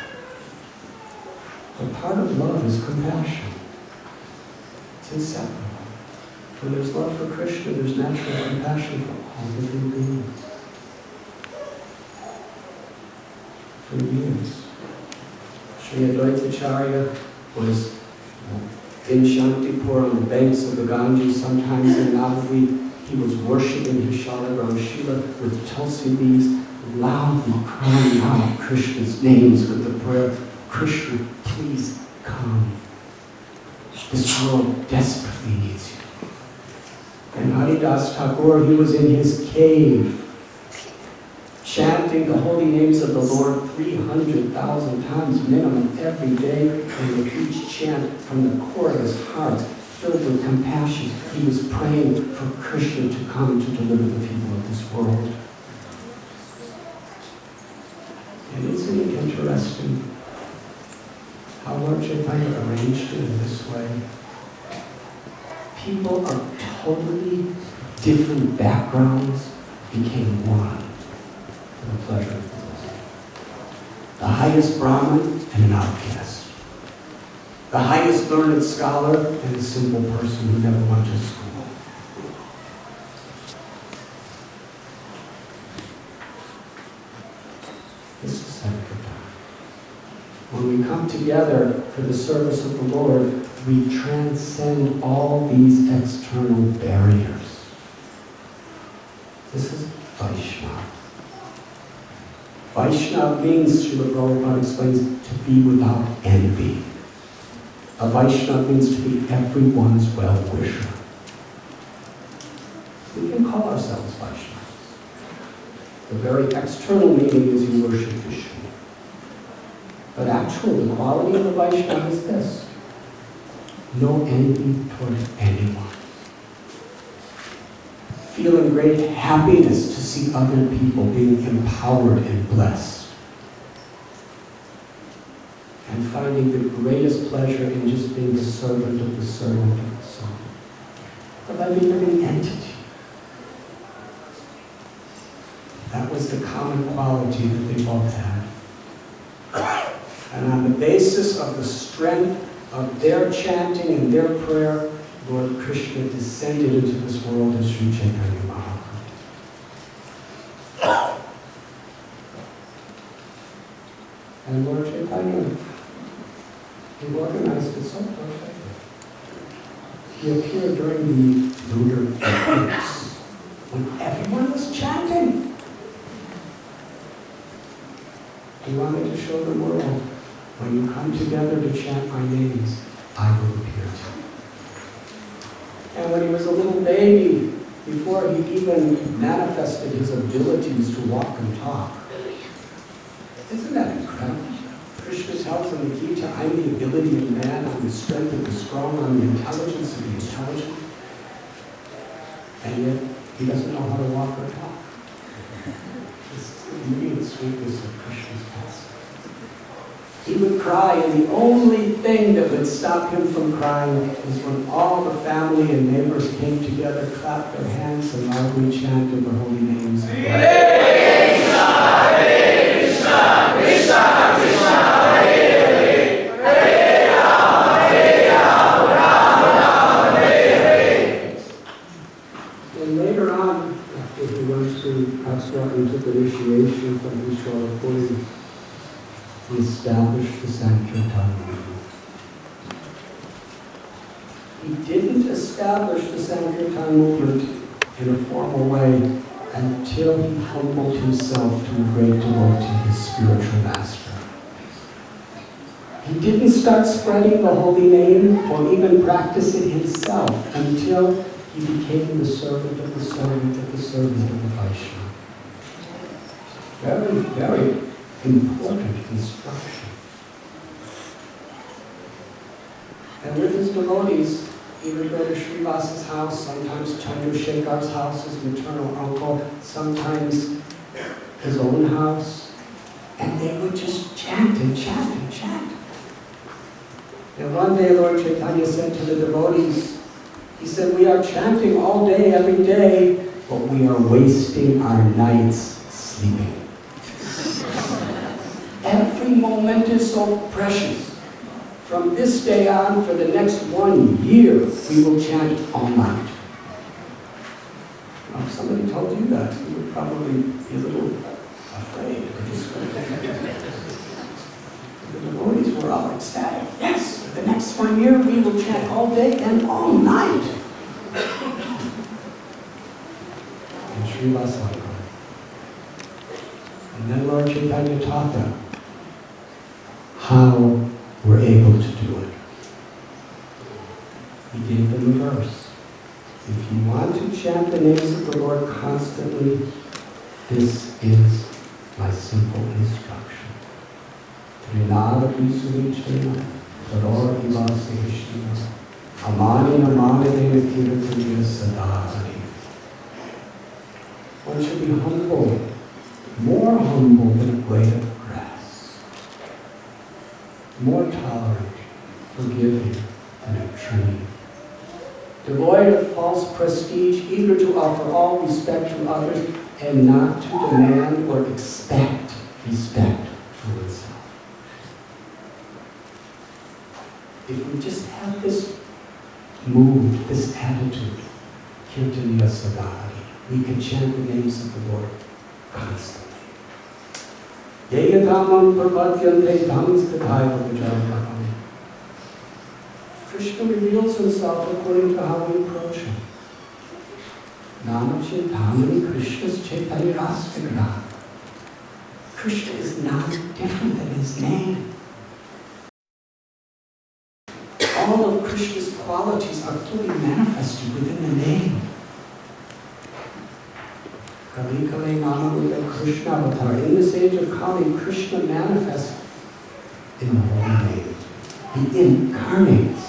But part of love is compassion. It's inseparable. When there's love for Krishna, there's natural compassion for all living beings. For years, Sri Advaitacharya was in Shantipur on the banks of the Ganges, sometimes in Navadvip. He was worshipping his Shalagram Shila with tulsi leaves, loudly crying out Krishna's names with the prayer, Krishna, please come. This world desperately needs you. And Haridas Thakur, he was in his cave, chanting the holy names of the Lord 300,000 times minimum every day, and with each chant from the core of his heart, filled with compassion, he was praying for Krishna to come to deliver the people of this world. And isn't it interesting how Lord Chaitanya arranged it in this way? People of totally different backgrounds became one for the pleasure of the Lord. The highest Brahmin and an outcast. The highest learned scholar and a simple person who never went to school. This is Sankirtan. When we come together for the service of the Lord, we transcend all these external barriers. This is Vaishnava. Vaishnava means, Srila Prabhupada explains, to be without envy. A Vaishnava means to be everyone's well-wisher. We can call ourselves Vaishnavas. The very external meaning is you worship Vishnu. But actually, the quality of a Vaishnava is this: no envy toward anyone. Feeling great happiness to see other people being empowered and blessed. And finding the greatest pleasure in just being the servant of the servant of the servant. Of every living entity. That was the common quality that they both had. And on the basis of the strength of their chanting and their prayer, Lord Krishna descended into this world as Sri Chaitanya Mahaprabhu. And Lord Chaitanya, he organized it so perfectly. He appeared during the lunar eclipse when everyone was chanting. He wanted to show the world, when you come together to chant my names, I will appear. And when he was a little baby, before he even manifested his abilities to walk and talk. Isn't that incredible? Krishna tells in the Gita, I'm the ability of man, I'm the strength of the strong, I'm the intelligence of the intelligent. And yet, he doesn't know how to walk or talk. This is the beauty and sweetness of Krishna's past. He would cry, and the only thing that would stop him from crying was when all the family and neighbors came together, clapped their hands, and loudly chanted the holy names. Hare Krishna, Krishna Krishna, Hare Hare, Hare Rama, Rama, Hare Hare. And later on, after he went to Aswa and took initiation from Vishwara Puri, he established the Sankirtan movement. He didn't establish the Sankirtan movement in a formal way until he humbled himself to a great devotee, his spiritual master. He didn't start spreading the holy name or even practice it himself until he became the servant of the servant of the servant of the Vaishnava. Very, very important instruction. And with his devotees, he would go to Srivasa's house, sometimes Chandrasekhar's house, his maternal uncle, sometimes his own house, and they would just chant and chant and chant. And one day Lord Chaitanya said to the devotees, he said, we are chanting all day, every day, but we are wasting our nights sleeping. Every moment is so precious. From this day on, for the next 1 year, we will chant all night. Now, if somebody told you that, you would probably be a little afraid or discouraged. The devotees were all ecstatic. Yes, for the next 1 year, we will chant all day and all night. And Srivasa. And then Lord Chaitanya taught them how we're able to do it. He gave them a verse. If you want to chant the names of the Lord constantly, this is my simple instruction. Trinada Visuvichena, Tador Ivase Hishina, Amani Amani Kirtaniya Sadhari. One should be humble, more humble than a blade of grass, more tolerant, forgiving than a tree, devoid of false prestige, eager to offer all respect to others, and not to demand or expect respect for oneself. If we just have this mood, this attitude, Kirtaniya Sadhari, we can chant the names of the Lord constantly. Yeyatamam prapadyante dhamstadhaiva vijayanam. Krishna reveals himself according to how we approach him. Namachintamani Krishna's Chaitanya Rastagra. Krishna is not different than his name. All of Krishna's qualities are fully manifested within the name. Kali Kali Namaruda Krishna Avatar. In this age of Kali, Krishna manifests in the holy name. He incarnates.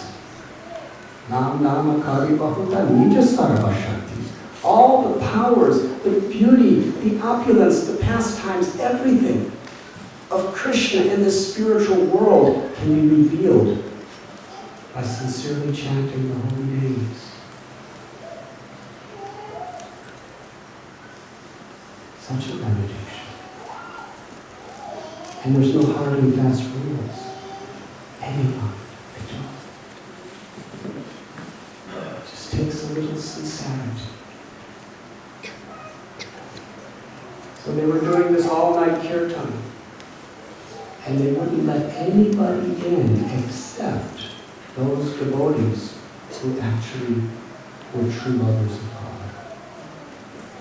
Nam Nama Kari Bahuta Nija Sarva Shaktis. All the powers, the beauty, the opulence, the pastimes, everything of Krishna in this spiritual world can be revealed by sincerely chanting the holy names. Such a meditation. And there's no hard and fast rules. Anyone can do it. It just takes a little sincerity. So they were doing this all-night kirtan. And they wouldn't let anybody in except those devotees who actually were true lovers of God.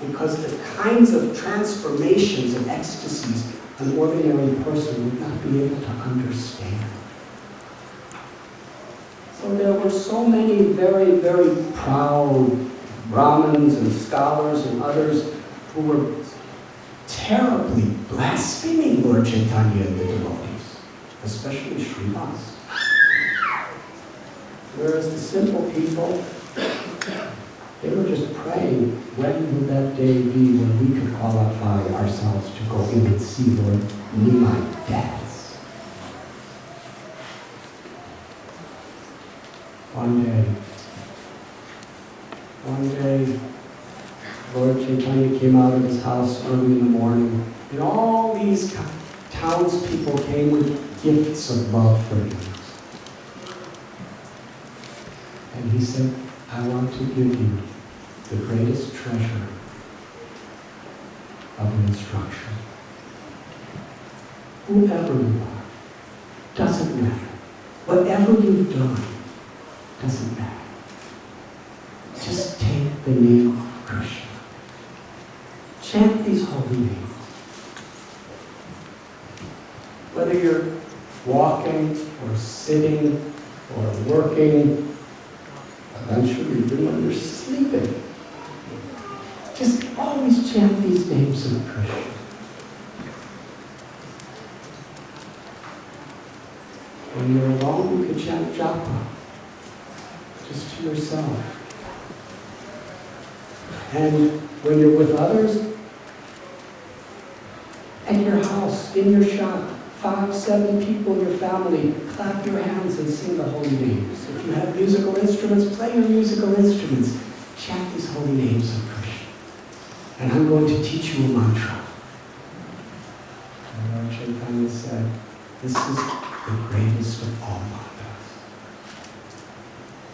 Because the kinds of transformations and ecstasies an ordinary person would not be able to understand. So there were so many very, very proud Brahmins and scholars and others who were terribly blaspheming Lord Chaitanya and the devotees, especially Srivas. Whereas the simple people, they were just praying, when will that day be when we could qualify ourselves to go in and see Lord Nimai deaths? One day, Lord Chaitanya came out of his house early in the morning, and all these townspeople came with gifts of love for him. And he said, I want to give you the greatest treasure of an instruction. Whoever you are, doesn't matter. Whatever you've done, doesn't matter. Just take the name of Krishna. Chant these holy names. Whether you're walking or sitting or working, eventually even when you're sleeping, just always chant these names of Krishna. When you're alone, you can chant japa, just to yourself. And when you're with others, at your house, in your shop, 5, 7 people in your family, clap your hands and sing the holy names. If you have musical instruments, play your musical instruments. Chant these holy names of Krishna. And I'm going to teach you a mantra. And Lord Chaitanya said, this is the greatest of all mantras.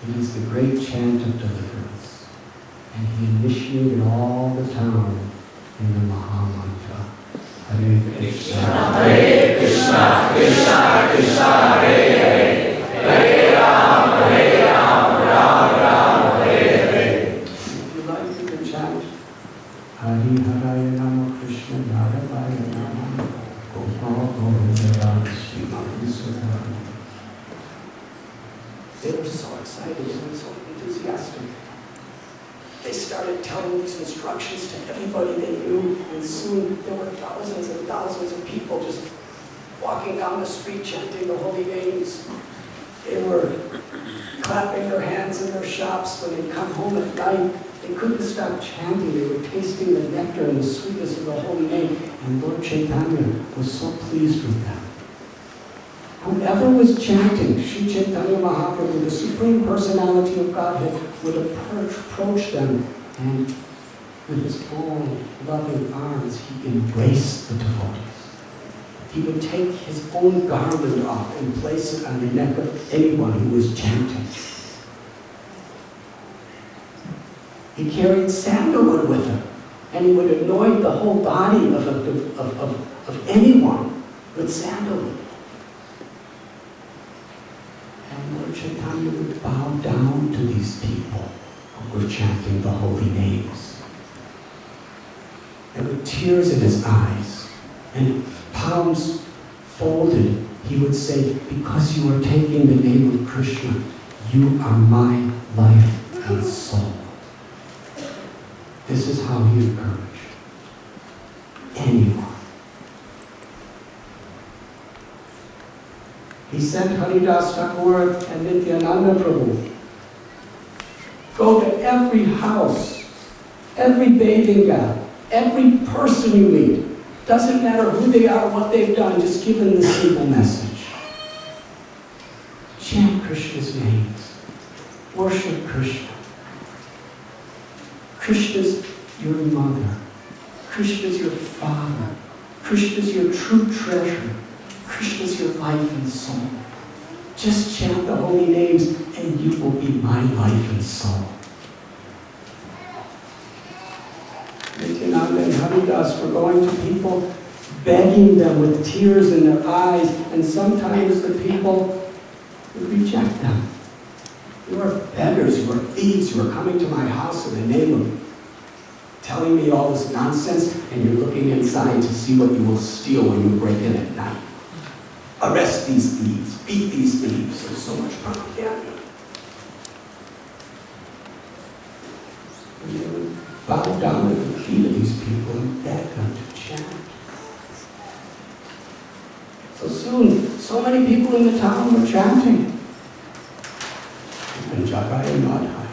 It is the great chant of deliverance. And he initiated all the town in the Maha Mantra. Hare Krishna, Hare Krishna, Krishna Krishna, Hare Hare, Hare Ram, Ram Ram, Hare Hare. If you like, you can chant Hari Haraya Nama Krishna Yadavaya Nama Gopal Govinda Srimati Sudha. They were so excited, they were so enthusiastic. They started telling these instructions to everybody they knew, and soon there were thousands and thousands of people just walking down the street chanting the holy names. They were clapping their hands in their shops when they'd come home at night. They couldn't stop chanting. They were tasting the nectar and the sweetness of the holy name. And Lord Chaitanya was so pleased with them. Whoever was chanting Sri Chaitanya Mahaprabhu, the Supreme Personality of Godhead, would approach them, and with his own loving arms, he embraced the devotees. He would take his own garland off and place it on the neck of anyone who was chanting. He carried sandalwood with him, and he would anoint the whole body of anyone with sandalwood. And Lord Chaitanya would bow down to these people who were chanting the holy names. And with tears in his eyes and palms folded, he would say, because you are taking the name of Krishna, you are my life and soul. This is how he encouraged anyone. He sent Haridas Thakur and Nityananda Prabhu. Go to every house, every bathing bath, every person you meet. Doesn't matter who they are, what they've done, just give them the simple message. Chant Krishna's names. Worship Krishna. Krishna's your mother. Krishna's your father. Krishna's your true treasure. Krishna's your life and soul. Just chant the holy names and you will be my life and soul. Nityananda and Haridas were going to people, begging them with tears in their eyes, and sometimes the people would reject them. You are beggars, you are thieves, you are coming to my house in the name of telling me all this nonsense, and you're looking inside to see what you will steal when you break in at night. Arrest these thieves, beat these thieves. There's so much propaganda. And they would bow down at the feet of these people and beg them to chant. So soon, so many people in the town were chanting. And Jagai and Madhai.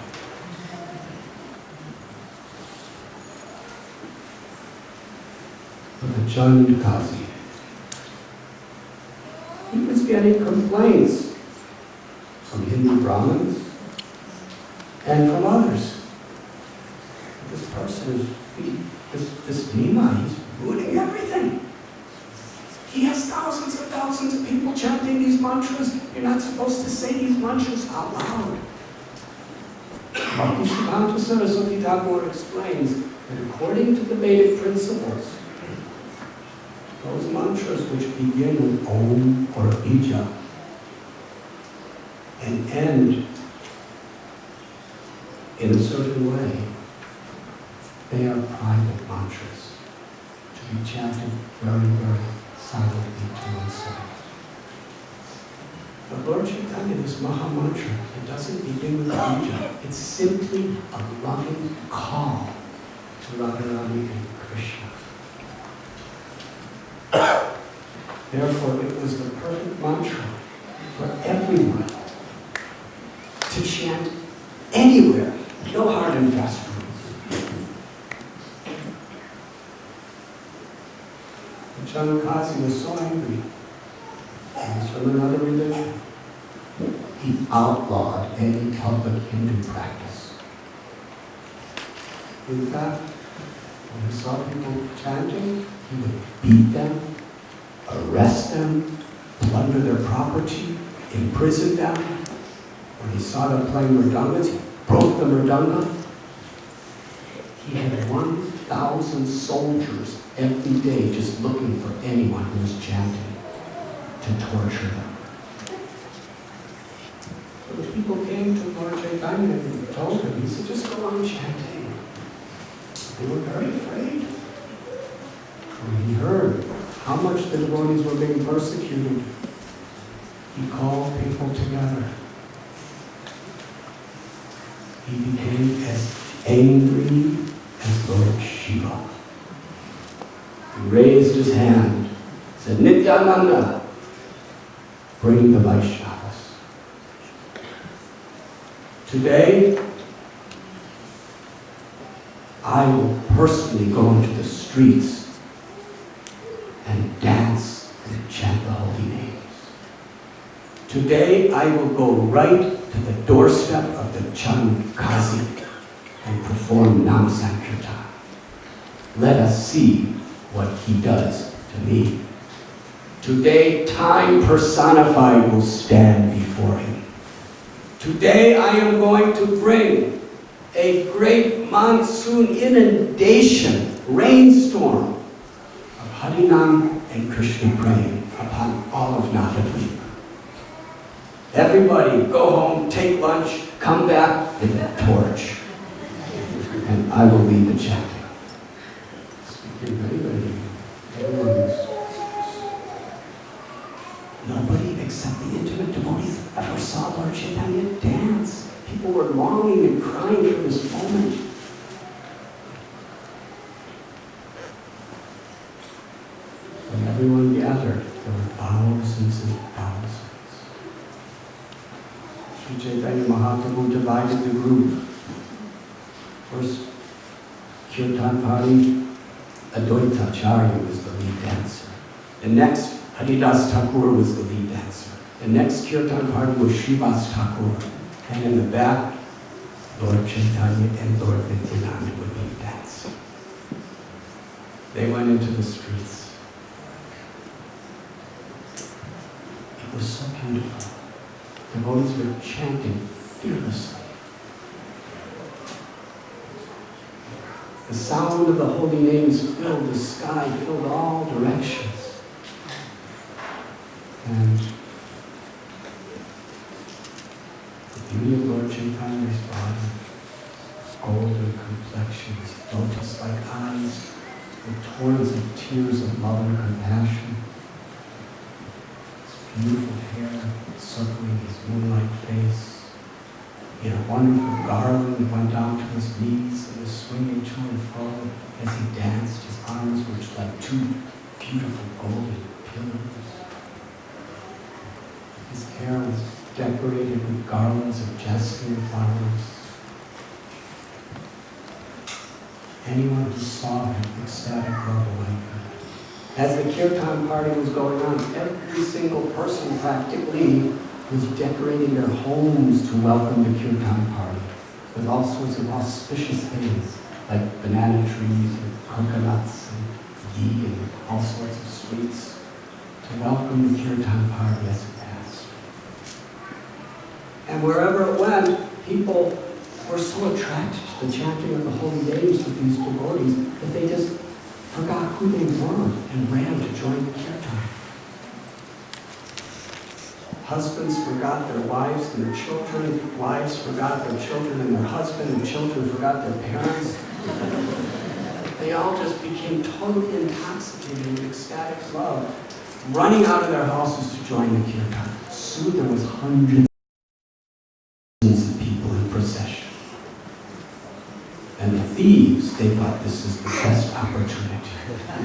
But the Chand Kazi, he was getting complaints from Hindu Brahmins and from others. This person is, this Nima, he's ruining everything. He has thousands and thousands of people chanting these mantras. You're not supposed to say these mantras out loud. Bhaktisiddhanta Saraswati Thakur explains that according to the Vedic principles, those mantras which begin with Om or Bija and end in a certain way, they are private mantras to be chanted very, very silently to oneself. But Lord Chaitanya, this Maha Mantra, it doesn't begin with Bija. It's simply a loving call to Radharani and Krishna. Therefore, it was the perfect mantra for everyone to chant anywhere, no hard and fast rules. And Chanakasi was so angry. He was from another religion. He outlawed any public Hindu practice. In fact, when he saw people chanting, he would beat them, arrest them, plunder their property, imprison them. When he saw them playing mridangas, he broke the mridanga. He had 1,000 soldiers every day just looking for anyone who was chanting to torture them. So the people came to Lord Chaitanya and told him, he said, just go on chanting. They were very afraid. When he heard how much the devotees were being persecuted, he called people together. He became as angry as Lord Shiva. He raised his hand, said, Nityananda, bring the Vaishnavas. Today, I will personally go into the streets and dance and chant the holy names. Today, I will go right to the doorstep of the Chand Kazi and perform Nam Sankirtan. Let us see what he does to me. Today, time personified will stand before him. Today, I am going to bring a great monsoon inundation, rainstorm of Harinam and Krishna praying upon all of Navadvip. Everybody, go home, take lunch, come back with a torch, and I will lead the chanting. Nobody except the intimate devotees ever saw Lord Chaitanya dance. People were longing and crying for this moment. When everyone gathered, there were thousands and thousands. Sri Chaitanya Mahaprabhu divided the group. First, Kirtan party, Advaita Acharya was the lead dancer. The next, Haridas Thakur was the lead dancer. The next Kirtan party was Srivas Thakur. And in the back, Lord Chaitanya and Lord Nityananda would lead dance. They went into the streets. It was so beautiful. Devotees were chanting fearlessly. The sound of the holy names filled the sky, filled all directions. And the beauty of Lord Chaitanya's body, golden complexions, lotus-like eyes, with torrents of tears of love and compassion. His beautiful hair circling his moonlight face. He had a wonderful garland that went down to his knees and was swinging to and fro as he danced. His arms were like two beautiful golden pillars. His hair was decorated with garlands of jasmine flowers. Anyone who saw him, ecstatic love awakened. As the kirtan party was going on, every single person practically was decorating their homes to welcome the kirtan party with all sorts of auspicious things like banana trees and coconuts and ghee and all sorts of sweets to welcome the kirtan party as it passed. And wherever it went, people were so attracted to the chanting of the holy names with these devotees that they just forgot who they were and ran to join the kirtan. Husbands forgot their wives and their children. Wives forgot their children and their husband, and children forgot their parents. They all just became totally intoxicated with ecstatic love, running out of their houses to join the kirtan. Soon there was hundreds of people in procession. And the thieves, they thought this is the best opportunity.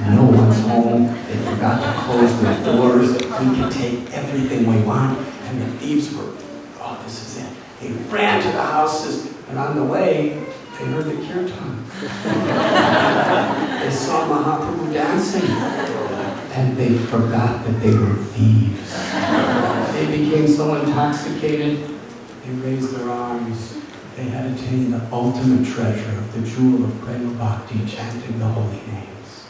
No one's home. They forgot to close their doors. We can take everything we want. And the thieves were, oh, this is it. They ran to the houses, and on the way, they heard the kirtan. They saw Mahaprabhu dancing, and they forgot that they were thieves. They became so intoxicated, they raised their arms. They had attained the ultimate treasure of the jewel of Prema Bhakti, chanting the holy names.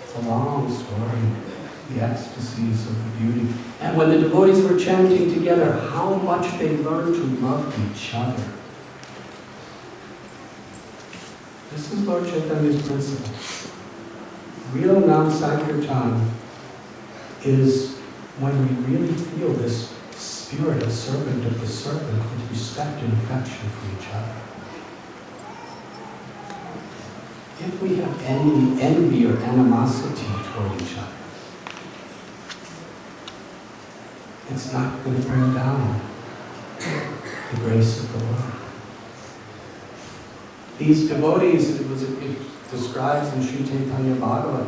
It's a long story, the ecstasies of the beauty. And when the devotees were chanting together, how much they learned to love each other. This is Lord Chaitanya's principle. Real Nam Sankirtan is when we really feel this spirit of servant of the servant with respect and affection for each other. If we have any envy or animosity toward each other, it's not going to bring down the grace of the Lord. these devotees, it describes in Sri Chaitanya Bhagavad,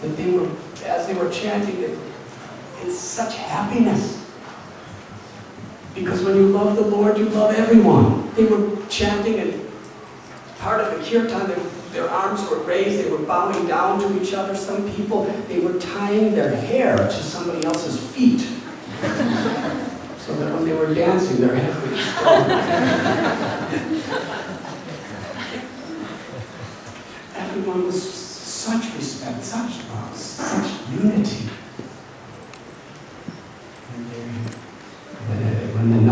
that they were, as they were chanting, it's such happiness. Because when you love the Lord, you love everyone. They were chanting, and part of the kirtan, their arms were raised, they were bowing down to each other. Some people, they were tying their hair to somebody else's feet. So that when they were dancing, their head would explode. Everyone was such respect, such love, such unity.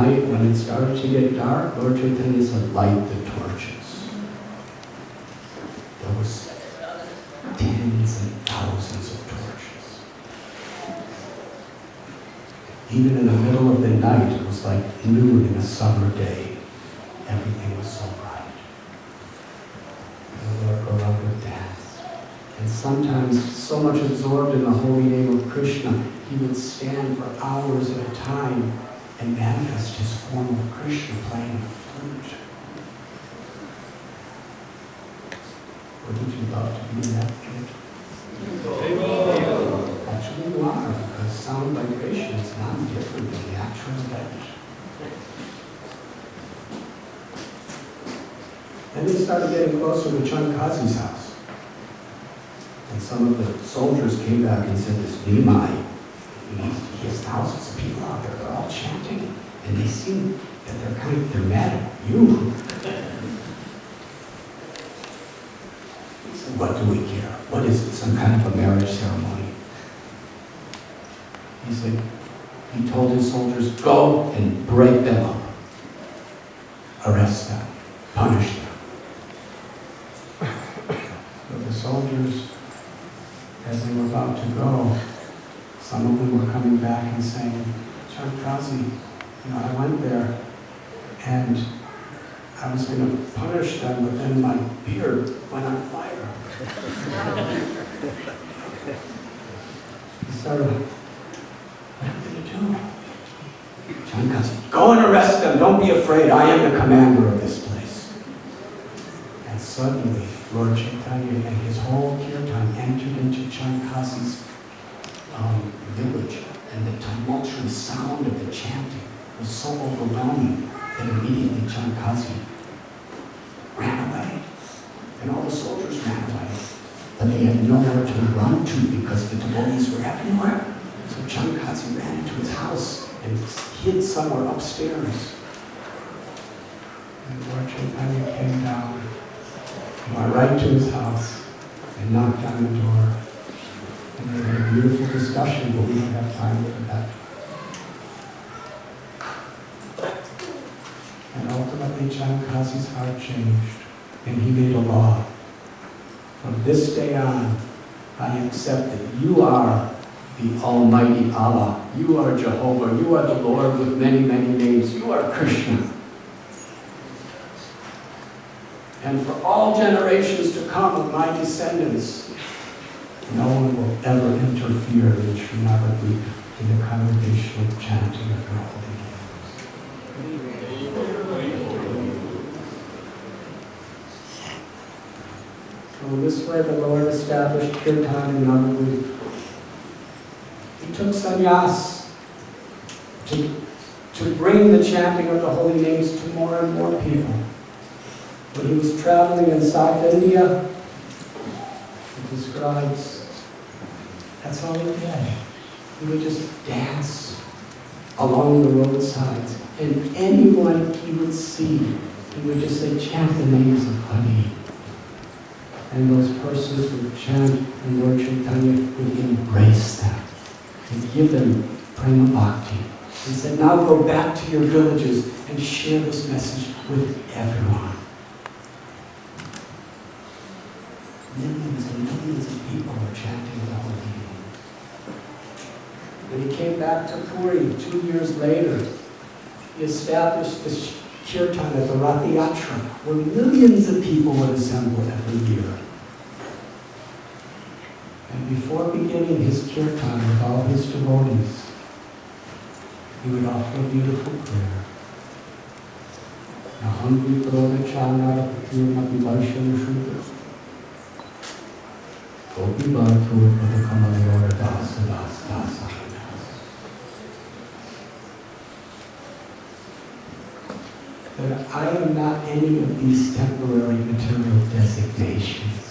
When it started to get dark, Lord Chaitanya said, light the torches. There was tens and thousands of torches. Even in the middle of the night, it was like noon in a summer day. Everything was so bright. And the Lord Gauranga would dance. And sometimes, so much absorbed in the holy name of Krishna, he would stand for hours at a time and manifest his form of Krishna playing a flute. Wouldn't you love to be in that flute? Actually, you are, because sound vibration is not different than the actual event. Then they started getting closer to Chankazi's house. And some of the soldiers came back and said, this Nimai, he has thousands of people out there, they're all chanting, and they seem that they're mad at you. He said, what do we care? What is it, some kind of a marriage ceremony? He said, he told his soldiers, go and break them up. Arrest them. Punish them. But the soldiers, as they were about to go, some of them were coming back and saying, Chankazi, I went there and I was going to punish them, but then my beard went on fire. He started, what are we going to do? Chankazi, go and arrest them. Don't be afraid. I am the commander of this place. And suddenly, Lord Chaitanya and his whole kirtan entered into Chankazi's village, and the tumultuous sound of the chanting was so overwhelming that immediately Chankazi ran away. And all the soldiers ran away. But they had nowhere to run to because the devotees were everywhere. So Chankazi ran into his house and hid somewhere upstairs. And Lord Chaitanya came down, went right to his house, and knocked on the door. And they had a beautiful discussion, but we don't have time for that. And ultimately, Chankazi's heart changed, and he made a law. From this day on, I accept that you are the Almighty Allah. You are Jehovah. You are the Lord with many, many names. You are Krishna. And for all generations to come of my descendants, no one will ever interfere in Sri Navadvip in the congregational chanting of your holy names. So in this way the Lord established Kirtan in Navadvip. He took sannyas to bring the chanting of the holy names to more and more people. When he was traveling in South India, it describes, that's all he did. He would just dance along the roadsides, and anyone he would see, he would just say, chant the names of Hari. And those persons would chant, and Lord Chaitanya would embrace them and give them prema bhakti. He said, now go back to your villages and share this message with everyone. Millions and millions of people were chanting the holy name. When he came back to Puri 2 years later, he established this kirtan at the Rath Yatra, where millions of people would assemble every year. And before beginning his kirtan with all his devotees, he would offer a beautiful prayer. Angri Prodha Chana Purna Vivarshan Shudra Gopi Bhartu Pada Kamalora Dasa Dasa Dasa. That I am not any of these temporary material designations.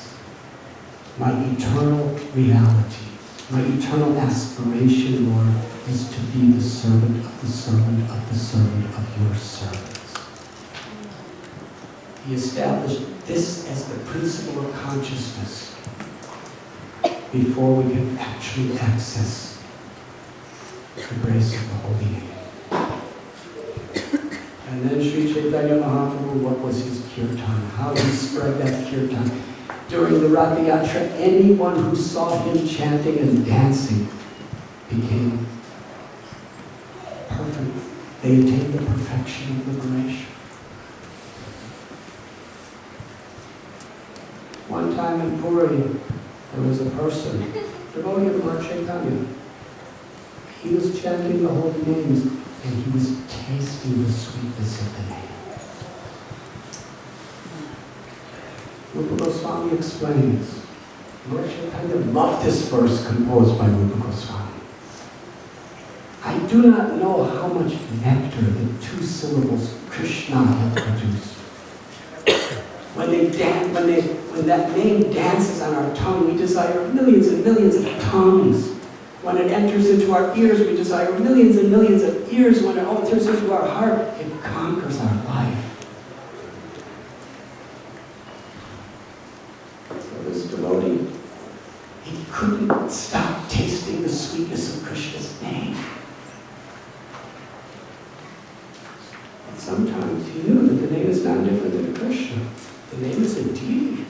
My eternal reality, my eternal aspiration, Lord, is to be the servant of the servant of the servant of your servants. He established this as the principle of consciousness before we can actually access the grace of the Holy Name. And then Sri Chaitanya Mahaprabhu, what was his kirtan? How he spread that kirtan. During the Rath Yatra, anyone who saw him chanting and dancing became perfect. They attained the perfection of liberation. One time in Puri, there was a person, devotee of Lord Chaitanya. He was chanting the holy names, and he was tasting the sweetness of the name. Rupa Goswami explains, Lord Chaitanya loved this verse composed by Rupa Goswami. I do not know how much nectar the two syllables Krishna have produced. When that name dances on our tongue, we desire millions and millions of tongues. When it enters into our ears, we desire millions and millions of ears. When it enters into our heart, it conquers our life. So this devotee, he couldn't stop tasting the sweetness of Krishna's name. And sometimes he knew that the name is not different than Krishna. The name is a deity.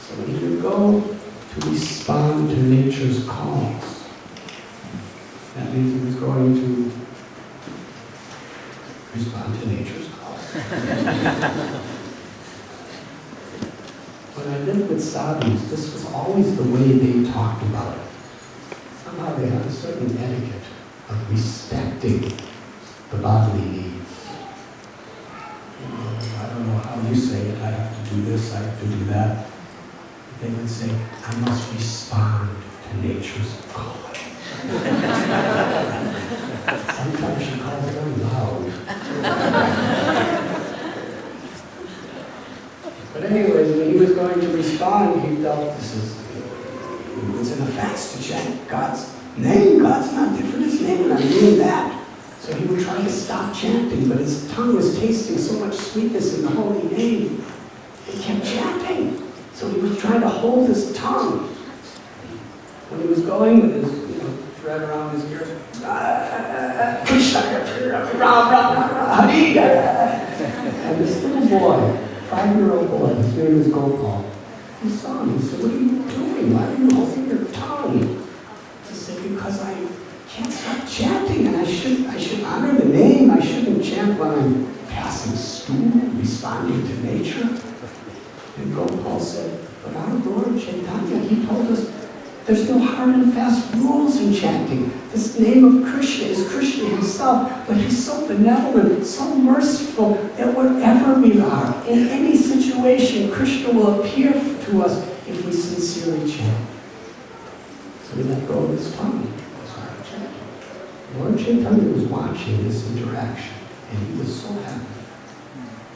So when he would go to respond to nature's calls, that means he was going to respond to nature's calls. When I lived with sadhus, this was always the way they talked about it. Somehow they had a certain etiquette of respecting the bodily needs. I don't know how you say it, I have to do this, I have to do that. They would say, I must respond to nature's calling. Sometimes she calls very loud. But anyways, when he was going to respond, he felt he was in a fast to chant God's name. God's not different, his name, and I'm doing that. So he would try to stop chanting, but his tongue was tasting so much sweetness in the holy name. He kept chanting. So he was trying to hold his tongue. When he was going with his thread around his ears, and this little boy, 5-year-old boy, his name is Gopal, he saw him. He said, what are you doing? Why are you holding your tongue? He said, because I can't stop chanting, and I should honor the name. I shouldn't chant when I'm passing stool, responding to nature. And Gopal said, but our Lord Chaitanya, he told us there's no hard and fast rules in chanting. This name of Krishna is Krishna himself, but he's so benevolent, so merciful, that wherever we are, in any situation, Krishna will appear to us if we sincerely chant. So we let go of his tongue. Lord Chaitanya was watching this interaction, and he was so happy.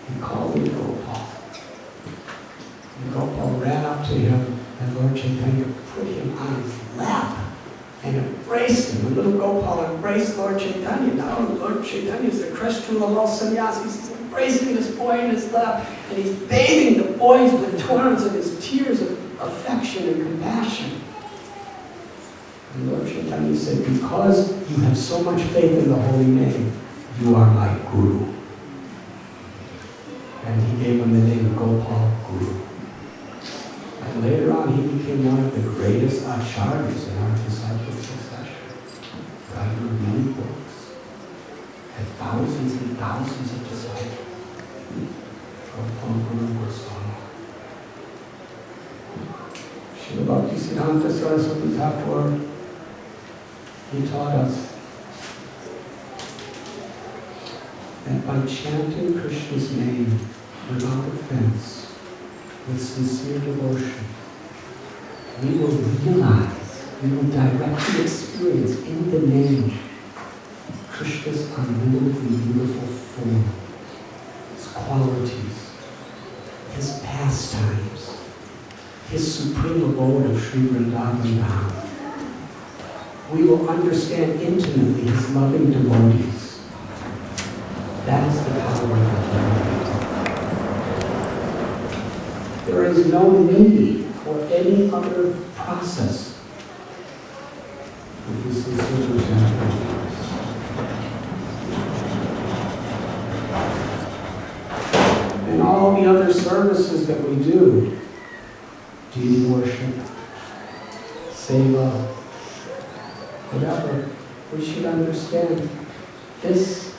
He called me Gopal. And Gopal ran up to him, and Lord Chaitanya put him on his lap and embraced him. And little Gopal embraced Lord Chaitanya. Now Lord Chaitanya is the crestula of all sannyasis. He's embracing this boy in his lap, and he's bathing the boys with torrents of his tears of affection and compassion. And Lord Chaitanya said, because you have so much faith in the holy name, you are my guru. And he gave him the name Gopal Guru. And later on, he became one of the greatest acharyas in our disciple succession. Writer of many books. Had thousands and thousands of disciples. Gopal Guru Goswami. Srila Bhaktisiddhanta Saraswati Thakur, he taught us that by chanting Krishna's name without offense, with sincere devotion, we will realize, we will directly experience in the name Krishna's unlimitedly beautiful form, his qualities, his pastimes, his supreme abode of Sri Vrindavan Dham. We will understand intimately his loving devotees. That is the power of the Lord. There is no need for any other process if we sincerely chant. And all the other services that we do, deity worship, seva, whatever, we should understand this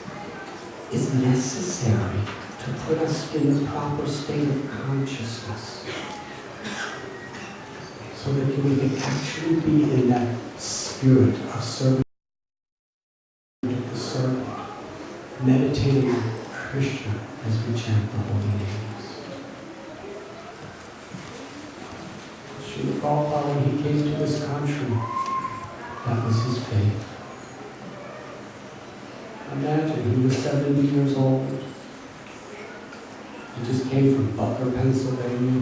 is necessary to put us in the proper state of consciousness so that we can actually be in that spirit of servant to the servant, meditating on Krishna as we chant the holy names. Srila Prabhupada, when he came to this country, that was his faith. Imagine, he was 70 years old. He just came from Butler, Pennsylvania.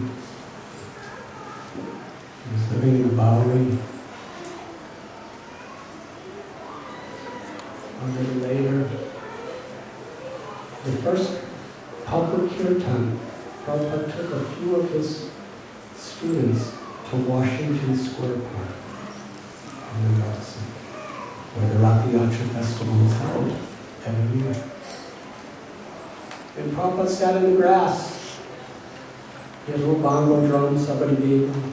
He was living in a Bowery. A little later, the first public kirtan, Prabhupada took a few of his students to Washington Square Park in New York City, where the Rath Yatra Festival is held every year. And Prabhupada sat in the grass. He had a little bongo drum, somebody gave him,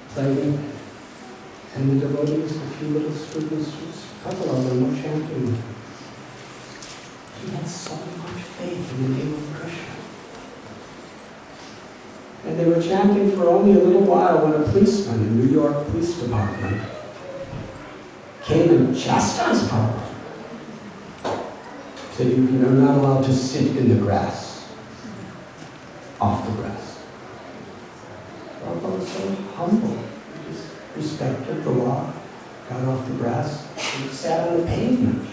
playing. And the devotees, a few little students, just a couple of them were chanting. He had so much faith in the name of Krishna. And they were chanting for only a little while when a policeman in New York Police Department came and chastised Prabhupada. Said, you're not allowed to sit in the grass, off the grass. Prabhupada was so humble. He just respected the law, got off the grass, and sat on the pavement.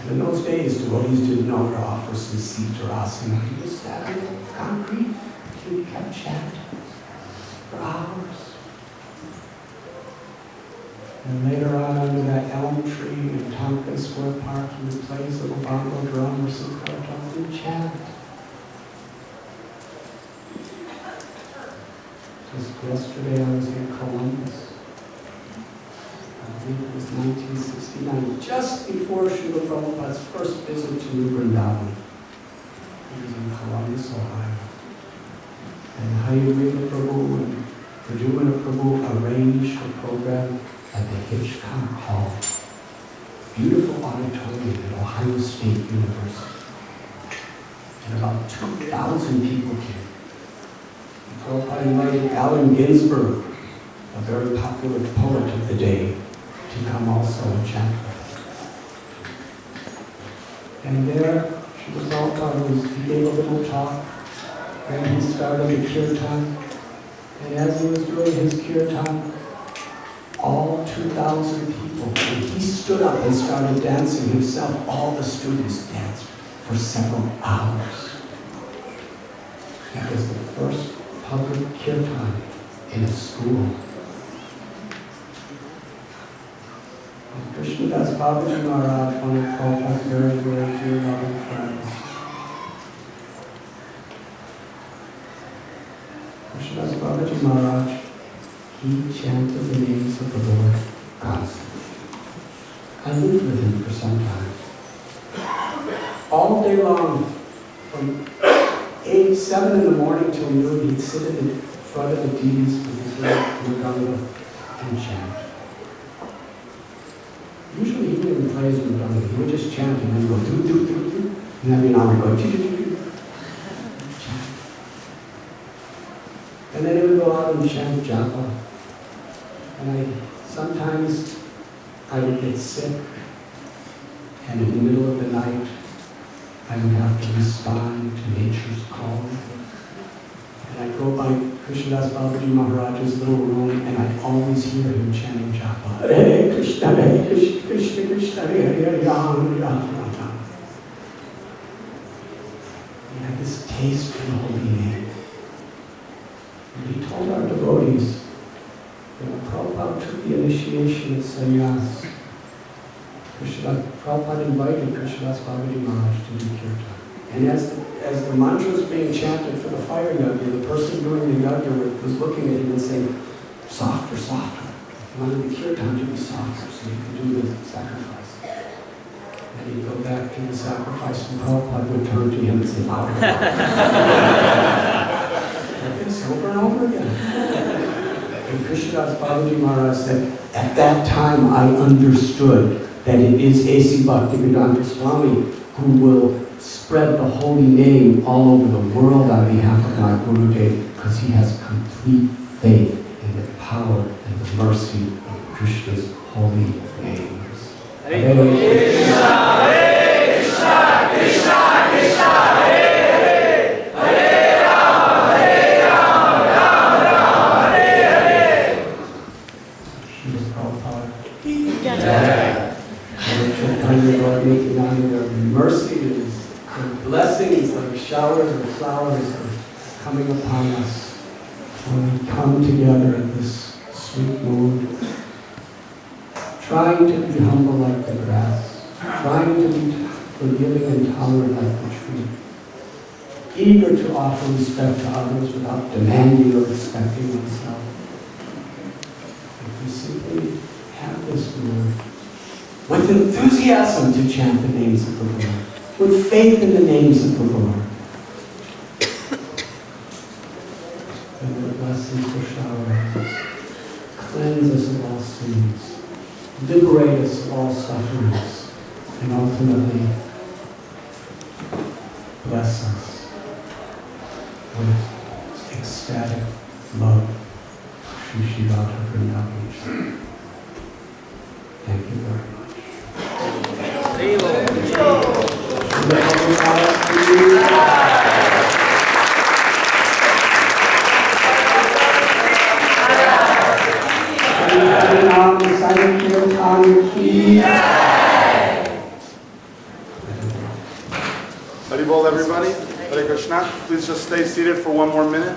And in those days, devotees didn't know how to offer some seat or asana. He just sat on the concrete. He kept chanting for hours. And later on, under that elm tree in Tompkins Square Park, he would play his little bongo drum or some kirtan and chant. Just yesterday, I was in Columbus. I believe it was 1969, just before Srila Prabhupada's first visit to New Vrindavan. He was in Columbus, Ohio. And Hayurveda Prabhu and Pradumana Prabhu arranged a program at the Hitchcock Hall. Beautiful auditorium at Ohio State University. And about 2,000 people came. And Prabhupada invited Allen Ginsberg, a very popular poet of the day, to come also and chant with us. And there, Srila Prabhupada he gave a little talk, and he started the kirtan. And as he was doing his kirtan, all 2,000 people, when he stood up and started dancing himself, all the students danced for several hours. That was the first public kirtan in a school. And Krishnadas Babaji Maharaj, one of Prabhupada's very, very dear loving friends. Krishnadas Babaji Maharaj, he chanted the names of the Lord constantly. I lived with him for some time. All day long, from 7 in the morning till noon, he'd sit in front of the deities with his little Ganga and chant. Usually he didn't even play his Ganga. He would just chant and then go do do do do. And then I would go do do do do. Chant. And then he would go out and chant japa. And sometimes I would get sick, and in the middle of the night, I would have to respond to nature's call. And I'd go by Krishnadas Babaji Maharaj's little room, and I'd always hear him chanting japa. Hare Krishna, Krishna Krishna, Hare Hare, Ram Ram Ram. He had this taste for the holy name. And he told our devotees, Prabhupada took the initiation of sannyas. Prabhupada invited Krishnadas Babaji Maharaj to do kirtan. And as the mantra was being chanted for the fire yajna, the person doing the yajna was looking at him and saying, softer, softer. He wanted the kirtan to be softer so he could do the sacrifice. And he'd go back to the sacrifice, and Prabhupada would turn to him and say, louder. Like this over and over again. And Krishnadas Babaji Maharaj said, at that time I understood that it is A.C. Bhaktivedanta Swami who will spread the holy name all over the world on behalf of my Gurudev, because he has complete faith in the power and the mercy of Krishna's holy names. Hare Krishna, Hare Krishna, Krishna Krishna, Hare Hare, Hare Rama, Hare Rama, Rama Rama, Hare Hare. Srila Prabhupada. Lord, making on your mercy is the blessings like showers of flowers are coming upon us when we come together in this sweet mood, trying to be humble like the grass, trying to be forgiving and tolerant like the tree, eager to offer respect to others without demanding or expecting oneself. If we simply have this mood, with enthusiasm to chant the names of the Lord, with faith in the names of the Lord. And the blessings will shower us, cleanse us of all sins, liberate us of all sufferings, and ultimately bless us with ecstatic love. Shri Shri Radha Vrindavan. Thank you very much. Haribol, everybody. Hare Krishna. Please just stay seated for one more minute.